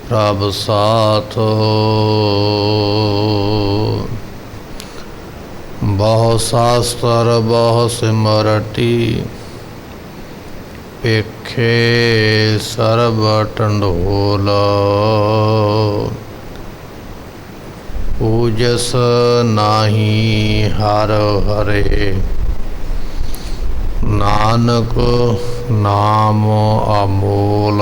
प्रभ साथ बहु शास्त्र बहु सिमरती पेखे सर्ब टंडोल पूजस नाही हर हरे नानक नाम अमोल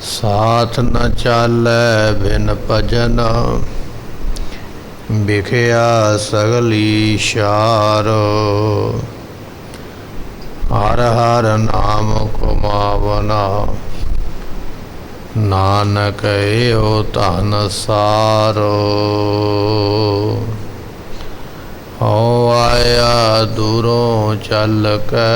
साथ न चालै बिन भजन बिखया सगली शार हर हर नाम कुमावना नानक एहो धन सारो हो आया दूरों चल के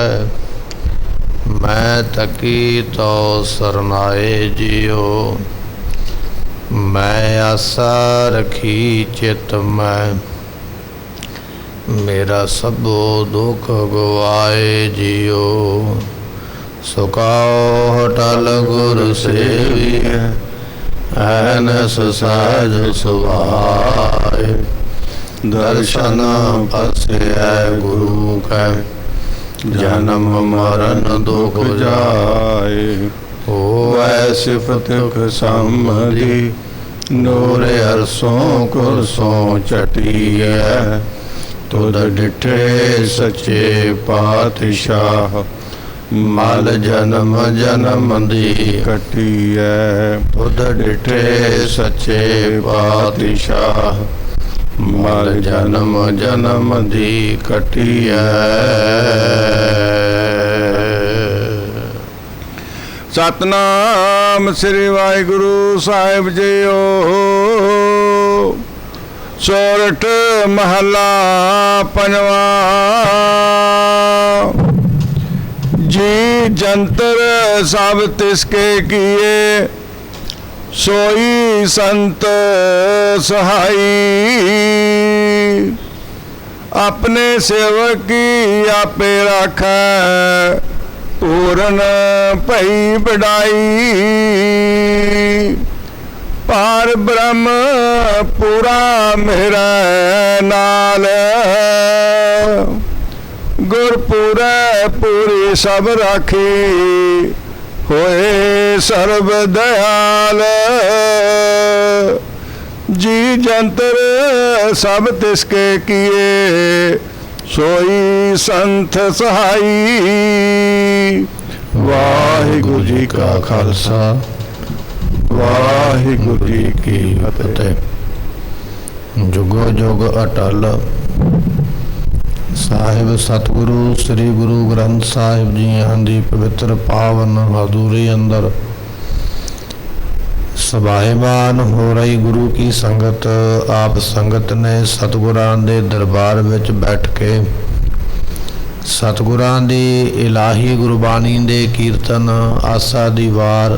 मैं तकी तो सरनाए जियो मैं आशा रखी चित में मेरा सबो दुख गवाए जियो सुखाओ हटल गुर सेवी ऐनस सहज सुभाए दर्शन पसे गुरु कै जन्म मरण दुख जाए होवै सिफत समधि नूर अरसों कुरसों चटिए तुद डिठे सच्चे पातशाह मल जन्म जन्म दी कटिए तुद डिठे सच्चे पातशाह मल जन्म जन्म दी कटिए। सतनाम श्री वाहिगुरु साहिब जीओ। सोरठ महला पंजवा। जी जंतर सब तिसके किए सोई संत सहाई अपने सेवक की आपे राखै पूरन भई बढ़ाई पार ब्रह्म पूरा मेरा नाल गुरपुरै पूरी सब राखी होए सर्व दयाल जी जंतर सब तिसके किए सोई संत सहाई। वाहिगुरु जी का खालसा वाहिगुरु जी की फतेह। जुगो जुग अटल साहिब सतगुरु श्री गुरु ग्रंथ साहिब जीआं दी पवित्र पावन हजूरी अंदर सभाएमान हो रही गुरु की संगत आप संगत ने सतगुरां दे दरबार विच बैठ के सतगुरां दी इलाही गुरबाणी दे कीर्तन आसा दी वार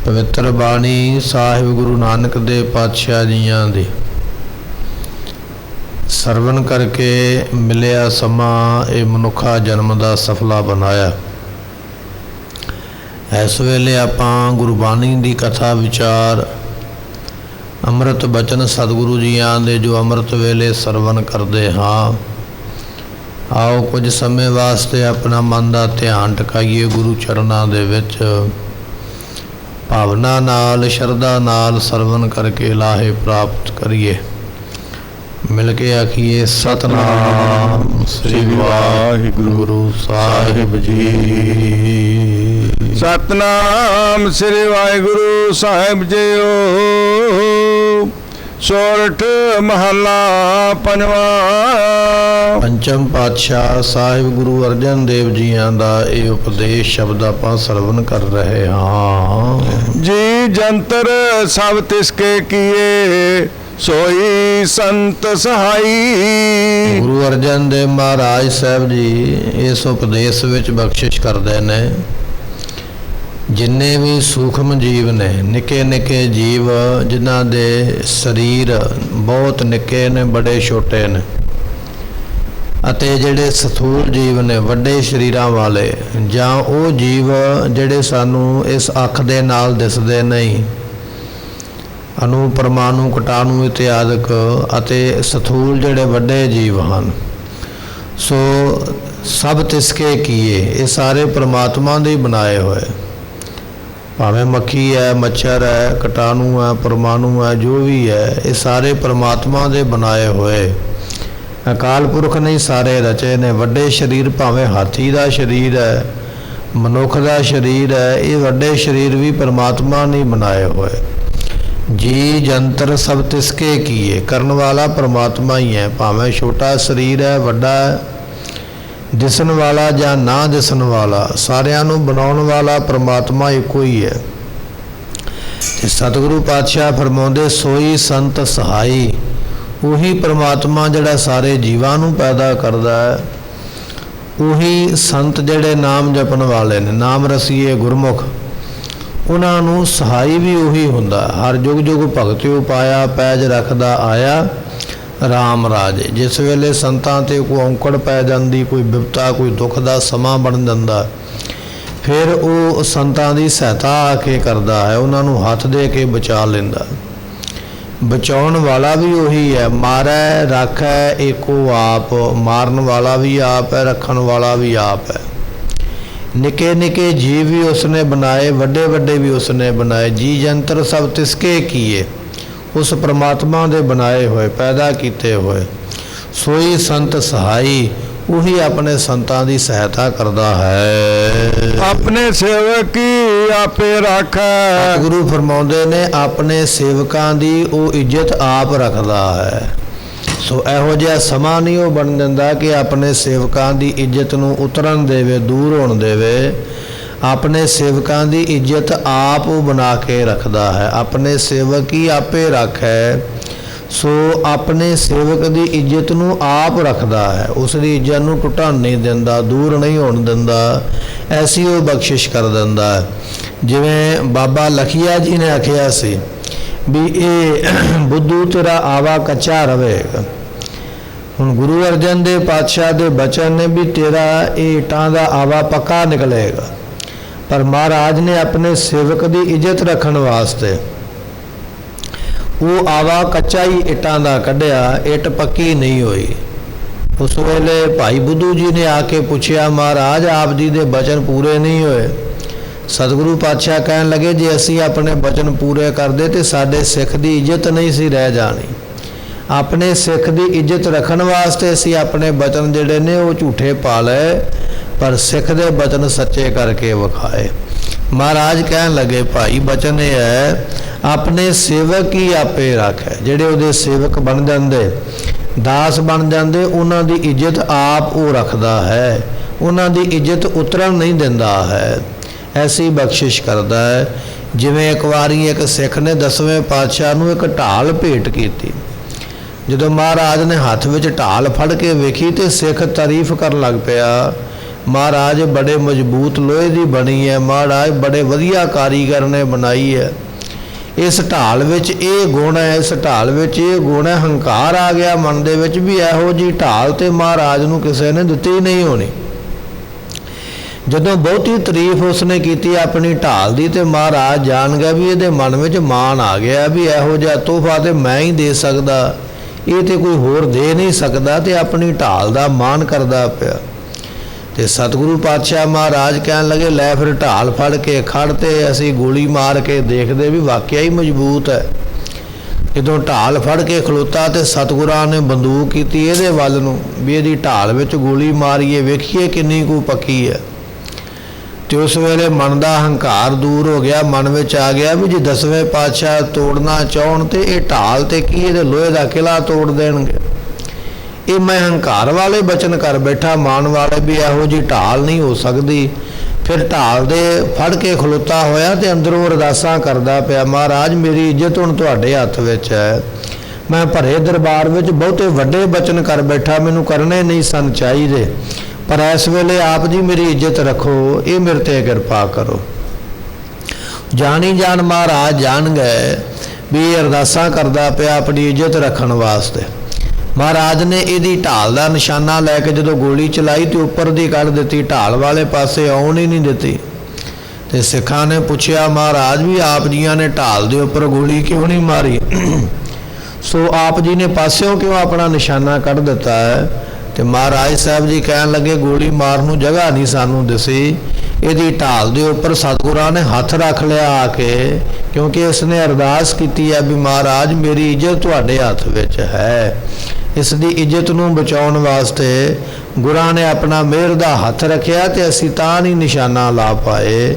पवित्र बाणी साहिब गुरु नानक दे पातशाह जीआं दी ਸਰਵਨ ਕਰਕੇ ਮਿਲਿਆ ਸਮਾਂ ਇਹ ਮਨੁੱਖਾ ਜਨਮ ਦਾ ਸਫਲਾ ਬਣਾਇਆ। ਇਸ ਵੇਲੇ ਆਪਾਂ ਗੁਰਬਾਣੀ ਦੀ ਕਥਾ ਵਿਚਾਰ ਅੰਮ੍ਰਿਤ ਬਚਨ ਸਤਿਗੁਰੂ ਜੀਆਂ ਦੇ ਜੋ ਅੰਮ੍ਰਿਤ ਵੇਲੇ ਸਰਵਨ ਕਰਦੇ ਹਾਂ ਆਓ ਕੁਝ ਸਮੇਂ ਵਾਸਤੇ ਆਪਣਾ ਮਨ ਦਾ ਧਿਆਨ ਟਿਕਾਈਏ ਗੁਰੂ ਚਰਨਾਂ ਦੇ ਵਿੱਚ ਭਾਵਨਾ ਨਾਲ ਸ਼ਰਧਾ ਨਾਲ ਸਰਵਨ ਕਰਕੇ ਲਾਹੇ ਪ੍ਰਾਪਤ ਕਰੀਏ। मिल के आखिए सतनाम श्री वाहिगुरु साहिब जी। सतनाम श्री वाहिगुरु साहिब जीओ। सोरठ महला पंजवा। पंचम पातशाह साहिब गुरु अर्जन देव जीआं दा ये उपदेश शब्द आपां सरवण कर रहे हाँ। जी जंतर सब तिसके किए सोई संत सहाई। गुरु अर्जन देव महाराज साहब जी इस उपदेश विच बख्शिश करदे ने जिन्ने भी सूक्ष्म जीव ने निके निके जीव जिन्हां दे शरीर बहुत निके ने बड़े छोटे ने ਅਤੇ ਜਿਹੜੇ ਸਥੂਲ ਜੀਵ ਨੇ ਵੱਡੇ ਸਰੀਰਾਂ ਵਾਲੇ, ਜਾਂ ਉਹ ਜੀਵ ਜਿਹੜੇ ਸਾਨੂੰ ਇਸ ਅੱਖ ਦੇ ਨਾਲ ਦਿਸਦੇ ਨਹੀਂ, ਅਣੂ ਪਰਮਾਣੂ ਕੀਟਾਣੂ ਇਤਿਆਦਿਕ, ਅਤੇ ਸਥੂਲ ਜਿਹੜੇ ਵੱਡੇ ਜੀਵ ਹਨ, ਸੋ ਸਭ ਤਿਸਕੇ ਕੀਏ, ਇਹ ਸਾਰੇ ਪਰਮਾਤਮਾ ਦੇ ਬਣਾਏ ਹੋਏ। ਭਾਵੇਂ ਮੱਖੀ ਹੈ, ਮੱਛਰ ਹੈ, ਕੀਟਾਣੂ ਹੈ, ਪਰਮਾਣੂ ਹੈ, ਜੋ ਵੀ ਹੈ, ਇਹ ਸਾਰੇ ਪਰਮਾਤਮਾ ਦੇ ਬਣਾਏ ਹੋਏ। ਅਕਾਲ ਪੁਰਖ ਨੇ ਸਾਰੇ ਰਚੇ ਨੇ। ਵੱਡੇ ਸਰੀਰ ਭਾਵੇਂ ਹਾਥੀ ਦਾ ਸਰੀਰ ਹੈ, ਮਨੁੱਖ ਦਾ ਸਰੀਰ ਹੈ, ਇਹ ਵੱਡੇ ਸਰੀਰ ਵੀ ਪਰਮਾਤਮਾ ਨੇ ਬਣਾਏ ਹੋਏ। ਜੀ ਜੰਤਰ ਸਭ ਤਿਸਕੇ ਕੀਏ, ਕਰਨ ਵਾਲਾ ਪਰਮਾਤਮਾ ਹੀ ਹੈ। ਭਾਵੇਂ ਛੋਟਾ ਸਰੀਰ ਹੈ, ਵੱਡਾ ਹੈ, ਦਿਸਣ ਵਾਲਾ ਜਾਂ ਨਾ ਦਿਸਣ ਵਾਲਾ, ਸਾਰਿਆਂ ਨੂੰ ਬਣਾਉਣ ਵਾਲਾ ਪਰਮਾਤਮਾ ਇੱਕੋ ਹੀ ਹੈ। ਤੇ ਸਤਿਗੁਰੂ ਪਾਤਸ਼ਾਹ ਫਰਮਾਉਂਦੇ ਸੋਈ ਸੰਤ ਸਹਾਈ, ਉਹੀ ਪਰਮਾਤਮਾ ਜਿਹੜਾ ਸਾਰੇ ਜੀਵਾਂ ਨੂੰ ਪੈਦਾ ਕਰਦਾ ਹੈ। ਉਹੀ ਸੰਤ ਜਿਹੜੇ ਨਾਮ ਜਪਣ ਵਾਲੇ ਨੇ, ਨਾਮ ਰਸੀਏ ਗੁਰਮੁਖ, ਉਹਨਾਂ ਨੂੰ ਸਹਾਈ ਵੀ ਉਹੀ ਹੁੰਦਾ। ਹਰ ਜੁਗ ਜੁਗ ਭਗਤਿਓ ਪਾਇਆ, ਪੈਜ ਰੱਖਦਾ ਆਇਆ ਰਾਮ ਰਾਜੇ। ਜਿਸ ਵੇਲੇ ਸੰਤਾਂ 'ਤੇ ਕੋਈ ਔਂਕੜ ਪੈ ਜਾਂਦੀ, ਕੋਈ ਬਿਪਤਾ, ਕੋਈ ਦੁੱਖ ਦਾ ਸਮਾਂ ਬਣ ਜਾਂਦਾ, ਫਿਰ ਉਹ ਸੰਤਾਂ ਦੀ ਸਹਾਇਤਾ ਆ ਕੇ ਕਰਦਾ ਹੈ, ਉਹਨਾਂ ਨੂੰ ਹੱਥ ਦੇ ਕੇ ਬਚਾ ਲੈਂਦਾ। ਬਚਾਉਣ ਵਾਲਾ ਵੀ ਉਹੀ ਹੈ। ਮਾਰੈ ਰਾਖੈ ਏਕੋ ਆਪ, ਮਾਰਨ ਵਾਲਾ ਵੀ ਆਪ ਹੈ, ਰੱਖਣ ਵਾਲਾ ਵੀ ਆਪ ਹੈ। ਨਿੱਕੇ ਨਿੱਕੇ ਜੀਵ ਵੀ ਉਸਨੇ ਬਣਾਏ, ਵੱਡੇ ਵੱਡੇ ਵੀ ਉਸਨੇ ਬਣਾਏ। ਜੀ ਜੰਤਰ ਸਭ ਤਿਸਕੇ ਕੀਏ, ਉਸ ਪਰਮਾਤਮਾ ਦੇ ਬਣਾਏ ਹੋਏ, ਪੈਦਾ ਕੀਤੇ ਹੋਏ। ਸੋਈ ਸੰਤ ਸਹਾਈ, ਉਹੀ ਆਪਣੇ ਸੰਤਾਂ ਦੀ ਸਹਾਇਤਾ ਕਰਦਾ ਹੈ। ਆਪਣੇ ਸੇਵਕ ਕੀ ਆਪੇ ਰਾਖੈ, ਗੁਰੂ ਫਰਮਾਉਂਦੇ ਨੇ ਆਪਣੇ ਸੇਵਕਾਂ ਦੀ ਉਹ ਇੱਜ਼ਤ ਆਪ ਰੱਖਦਾ ਹੈ। ਸੋ ਇਹੋ ਜਿਹਾ ਸਮਾਂ ਨਹੀਂ ਉਹ ਬਣ ਦਿੰਦਾ ਕਿ ਆਪਣੇ ਸੇਵਕਾਂ ਦੀ ਇੱਜ਼ਤ ਨੂੰ ਉਤਰਨ ਦੇਵੇ, ਦੂਰ ਹੋਣ ਦੇਵੇ। ਆਪਣੇ ਸੇਵਕਾਂ ਦੀ ਇੱਜ਼ਤ ਆਪ ਉਹ ਬਣਾ ਕੇ ਰੱਖਦਾ ਹੈ। ਆਪਣੇ ਸੇਵਕ ਹੀ ਆਪੇ ਰੱਖੈ, ਸੋ ਆਪਣੇ ਸੇਵਕ ਦੀ ਇੱਜ਼ਤ ਨੂੰ ਆਪ ਰੱਖਦਾ ਹੈ। ਉਸ ਦੀ ਇੱਜ਼ਤ ਨੂੰ ਟੁੱਟਣ ਨਹੀਂ ਦਿੰਦਾ, ਦੂਰ ਨਹੀਂ ਹੋਣ ਦਿੰਦਾ, ਐਸੀ ਉਹ ਬਖਸ਼ਿਸ਼ ਕਰ ਦਿੰਦਾ ਹੈ। ਜਿਵੇਂ ਬਾਬਾ ਲਖੀਆ ਜੀ ਨੇ ਆਖਿਆ ਸੀ ਵੀ ਇਹ ਬੁੱਧੂ ਤੇਰਾ ਆਵਾ ਕੱਚਾ ਰਵੇਗਾ। ਹੁਣ ਗੁਰੂ ਅਰਜਨ ਦੇਵ ਪਾਤਸ਼ਾਹ ਦੇ ਬਚਨ ਨੇ ਵੀ ਤੇਰਾ ਇਹ ਇੱਟਾਂ ਦਾ ਆਵਾ ਪੱਕਾ ਨਿਕਲੇਗਾ। ਪਰ ਮਹਾਰਾਜ ਨੇ ਆਪਣੇ ਸੇਵਕ ਦੀ ਇੱਜ਼ਤ ਰੱਖਣ ਵਾਸਤੇ ਉਹ ਆਵਾ ਕੱਚਾ ਹੀ ਇੱਟਾਂ ਦਾ ਕੱਢਿਆ, ਇੱਟ ਪੱਕੀ ਨਹੀਂ ਹੋਈ। ਉਸ ਵੇਲੇ ਭਾਈ ਬੁੱਧੂ ਜੀ ਨੇ ਆ ਕੇ ਪੁੱਛਿਆ, ਮਹਾਰਾਜ ਆਪ ਜੀ ਦੇ ਬਚਨ ਪੂਰੇ ਨਹੀਂ ਹੋਏ। ਸਤਿਗੁਰੂ ਪਾਤਸ਼ਾਹ ਕਹਿਣ ਲੱਗੇ, ਜੇ ਅਸੀਂ ਆਪਣੇ ਬਚਨ ਪੂਰੇ ਕਰਦੇ ਤੇ ਸਾਡੇ ਸਿੱਖ ਦੀ ਇੱਜ਼ਤ ਨਹੀਂ ਸੀ ਰਹਿ ਜਾਣੀ। ਆਪਣੇ ਸਿੱਖ ਦੀ ਇੱਜ਼ਤ ਰੱਖਣ ਵਾਸਤੇ ਅਸੀਂ ਆਪਣੇ ਬਚਨ ਜਿਹੜੇ ਨੇ ਉਹ ਝੂਠੇ ਪਾ ਲਏ, ਪਰ ਸਿੱਖ ਦੇ ਬਚਨ ਸੱਚੇ ਕਰਕੇ ਵਿਖਾਏ। ਮਹਾਰਾਜ ਕਹਿਣ ਲੱਗੇ, ਭਾਈ ਬਚਨ ਇਹ ਹੈ, ਆਪਣੇ ਸੇਵਕ ਹੀ ਆਪੇ ਰੱਖੇ। ਜਿਹੜੇ ਉਹਦੇ ਸੇਵਕ ਬਣ ਜਾਂਦੇ, ਦਾਸ ਬਣ ਜਾਂਦੇ, ਉਹਨਾਂ ਦੀ ਇੱਜ਼ਤ ਆਪ ਉਹ ਰੱਖਦਾ ਹੈ, ਉਹਨਾਂ ਦੀ ਇੱਜ਼ਤ ਉਤਰਨ ਨਹੀਂ ਦਿੰਦਾ ਹੈ। ਐਸੀ ਬਖਸ਼ਿਸ਼ ਕਰਦਾ ਹੈ। ਜਿਵੇਂ ਇੱਕ ਵਾਰੀ ਇੱਕ ਸਿੱਖ ਨੇ 10ਵੇਂ ਪਾਤਸ਼ਾਹ ਨੂੰ ਇੱਕ ਢਾਲ ਭੇਟ ਕੀਤੀ। ਜਦੋਂ ਮਹਾਰਾਜ ਨੇ ਹੱਥ ਵਿੱਚ ਢਾਲ ਫੜ ਕੇ ਵੇਖੀ ਤੇ ਸਿੱਖ ਤਾਰੀਫ ਕਰਨ ਲੱਗ ਪਿਆ, ਮਹਾਰਾਜ ਬੜੇ ਮਜ਼ਬੂਤ ਲੋਹੇ ਦੀ ਬਣੀ ਹੈ, ਮਹਾਰਾਜ ਬੜੇ ਵਧੀਆ ਕਾਰੀਗਰ ਨੇ ਬਣਾਈ ਹੈ। ਇਸ ਢਾਲ ਵਿੱਚ ਇਹ ਗੁਣ ਹੈ, ਇਸ ਢਾਲ ਵਿੱਚ ਇਹ ਗੁਣ ਹੈ। ਹੰਕਾਰ ਆ ਗਿਆ ਮਨ ਦੇ ਵਿੱਚ ਵੀ ਇਹੋ ਜਿਹੀ ਢਾਲ ਤੇ ਮਹਾਰਾਜ ਨੂੰ ਕਿਸੇ ਨੇ ਦਿੱਤੀ ਨਹੀਂ ਹੋਣੀ। ਜਦੋਂ ਬਹੁਤੀ ਤਾਰੀਫ ਉਸਨੇ ਕੀਤੀ ਆਪਣੀ ਢਾਲ ਦੀ ਤੇ ਮਹਾਰਾਜ ਜਾਣ ਗਿਆ ਵੀ ਇਹਦੇ ਮਨ ਵਿੱਚ ਮਾਣ ਆ ਗਿਆ ਵੀ ਇਹੋ ਜਿਹਾ ਤੋਹਫਾ ਤੇ ਮੈਂ ਹੀ ਦੇ ਸਕਦਾ, ਇਹ ਤੇ ਕੋਈ ਹੋਰ ਦੇ ਨਹੀਂ ਸਕਦਾ, ਤੇ ਆਪਣੀ ਢਾਲ ਦਾ ਮਾਣ ਕਰਦਾ ਪਿਆ। ਤੇ ਸਤਿਗੁਰੂ ਪਾਤਸ਼ਾਹ ਮਹਾਰਾਜ ਕਹਿਣ ਲੱਗੇ, ਲੈ ਫਿਰ ਢਾਲ ਫੜ ਕੇ ਖੜ ਤੇ ਅਸੀਂ ਗੋਲੀ ਮਾਰ ਕੇ ਦੇਖਦੇ ਵੀ ਵਾਕਿਆ ਹੀ ਮਜ਼ਬੂਤ ਹੈ। ਜਦੋਂ ਢਾਲ ਫੜ ਕੇ ਖਲੋਤਾ ਤੇ ਸਤਿਗੁਰਾਂ ਨੇ ਬੰਦੂਕ ਕੀਤੀ ਇਹਦੇ ਵੱਲ ਨੂੰ ਵੀ ਇਹਦੀ ਢਾਲ ਵਿੱਚ ਗੋਲੀ ਮਾਰੀਏ, ਵੇਖੀਏ ਕਿੰਨੀ ਕੁ ਪੱਕੀ ਹੈ। ਤੇ ਉਸ ਵੇਲੇ ਮਨ ਦਾ ਹੰਕਾਰ ਦੂਰ ਹੋ ਗਿਆ। ਮਨ ਵਿੱਚ ਆ ਗਿਆ ਵੀ ਜੇ 10ਵੇਂ ਪਾਤਸ਼ਾਹ ਤੋੜਨਾ ਚਾਹਣ ਤੇ ਇਹ ਢਾਲ ਤੇ ਕੀ ਇਹਦੇ ਲੋਹੇ ਦਾ ਕਿਲਾ ਤੋੜ ਦੇਣਗੇ। ਇਹ ਮੈਂ ਹੰਕਾਰ ਵਾਲੇ ਬਚਨ ਕਰ ਬੈਠਾ, ਮਾਣ ਵਾਲੇ ਵੀ ਇਹੋ ਜਿਹੀ ਢਾਲ ਨਹੀਂ ਹੋ ਸਕਦੀ। ਫਿਰ ਢਾਲ ਦੇ ਫੜ ਕੇ ਖਲੋਤਾ ਹੋਇਆ ਤੇ ਅੰਦਰੋਂ ਅਰਦਾਸਾਂ ਕਰਦਾ ਪਿਆ, ਮਹਾਰਾਜ ਮੇਰੀ ਇੱਜ਼ਤ ਹੁਣ ਤੁਹਾਡੇ ਹੱਥ ਵਿੱਚ ਹੈ। ਮੈਂ ਭਰੇ ਦਰਬਾਰ ਵਿੱਚ ਬਹੁਤੇ ਵੱਡੇ ਬਚਨ ਕਰ ਬੈਠਾ, ਮੈਨੂੰ ਕਰਨੇ ਨਹੀਂ ਸਨ ਚਾਹੀਦੇ, ਪਰ ਇਸ ਵੇਲੇ ਆਪ ਜੀ ਮੇਰੀ ਇੱਜ਼ਤ ਰੱਖੋ, ਇਹ ਮੇਰੇ ਤੇ ਕਿਰਪਾ ਕਰੋ। ਜਾਣੀ ਜਾਣ ਮਹਾਰਾਜ ਜਾਣ ਗਏ ਵੀ ਇਹ ਅਰਦਾਸਾਂ ਕਰਦਾ ਪਿਆ ਆਪਣੀ ਇੱਜ਼ਤ ਰੱਖਣ ਵਾਸਤੇ। ਮਹਾਰਾਜ ਨੇ ਇਹਦੀ ਢਾਲ ਦਾ ਨਿਸ਼ਾਨਾ ਲੈ ਕੇ ਜਦੋਂ ਗੋਲੀ ਚਲਾਈ ਤੇ ਉੱਪਰ ਦੀ ਕੱਢ ਦਿੱਤੀ, ਢਾਲ ਵਾਲੇ ਪਾਸੇ ਆਉਣ ਹੀ ਨਹੀਂ ਦਿੱਤੀ। ਤੇ ਸਿੱਖਾਂ ਨੇ ਪੁੱਛਿਆ, ਮਹਾਰਾਜ ਵੀ ਆਪ ਜੀਆਂ ਨੇ ਢਾਲ ਦੇ ਉੱਪਰ ਗੋਲੀ ਕਿਉਂ ਨਹੀਂ ਮਾਰੀ? ਸੋ ਆਪ ਜੀ ਨੇ ਪਾਸਿਓਂ ਕਿਉਂ ਆਪਣਾ ਨਿਸ਼ਾਨਾ ਕੱਢ ਦਿੱਤਾ ਹੈ? ਤੇ ਮਹਾਰਾਜ ਸਾਹਿਬ ਜੀ ਕਹਿਣ ਲੱਗੇ, ਗੋਲੀ ਮਾਰਨ ਨੂੰ ਜਗ੍ਹਾ ਨਹੀਂ ਸਾਨੂੰ ਦਿਸੀ, ਇਹਦੀ ਢਾਲ ਦੇ ਉੱਪਰ ਸਤਿਗੁਰਾਂ ਨੇ ਹੱਥ ਰੱਖ ਲਿਆ ਆ ਕੇ, ਕਿਉਂਕਿ ਇਸ ਨੇ ਅਰਦਾਸ ਕੀਤੀ ਹੈ ਵੀ ਮਹਾਰਾਜ ਮੇਰੀ ਇੱਜ਼ਤ ਤੁਹਾਡੇ ਹੱਥ ਵਿੱਚ ਹੈ। ਇਸ ਦੀ ਇੱਜ਼ਤ ਨੂੰ ਬਚਾਉਣ ਵਾਸਤੇ ਗੁਰਾਂ ਨੇ ਆਪਣਾ ਮਿਹਰ ਦਾ ਹੱਥ ਰੱਖਿਆ ਤੇ ਅਸੀਂ ਤਾਂ ਨਹੀਂ ਨਿਸ਼ਾਨਾ ਲਾ ਪਾਏ।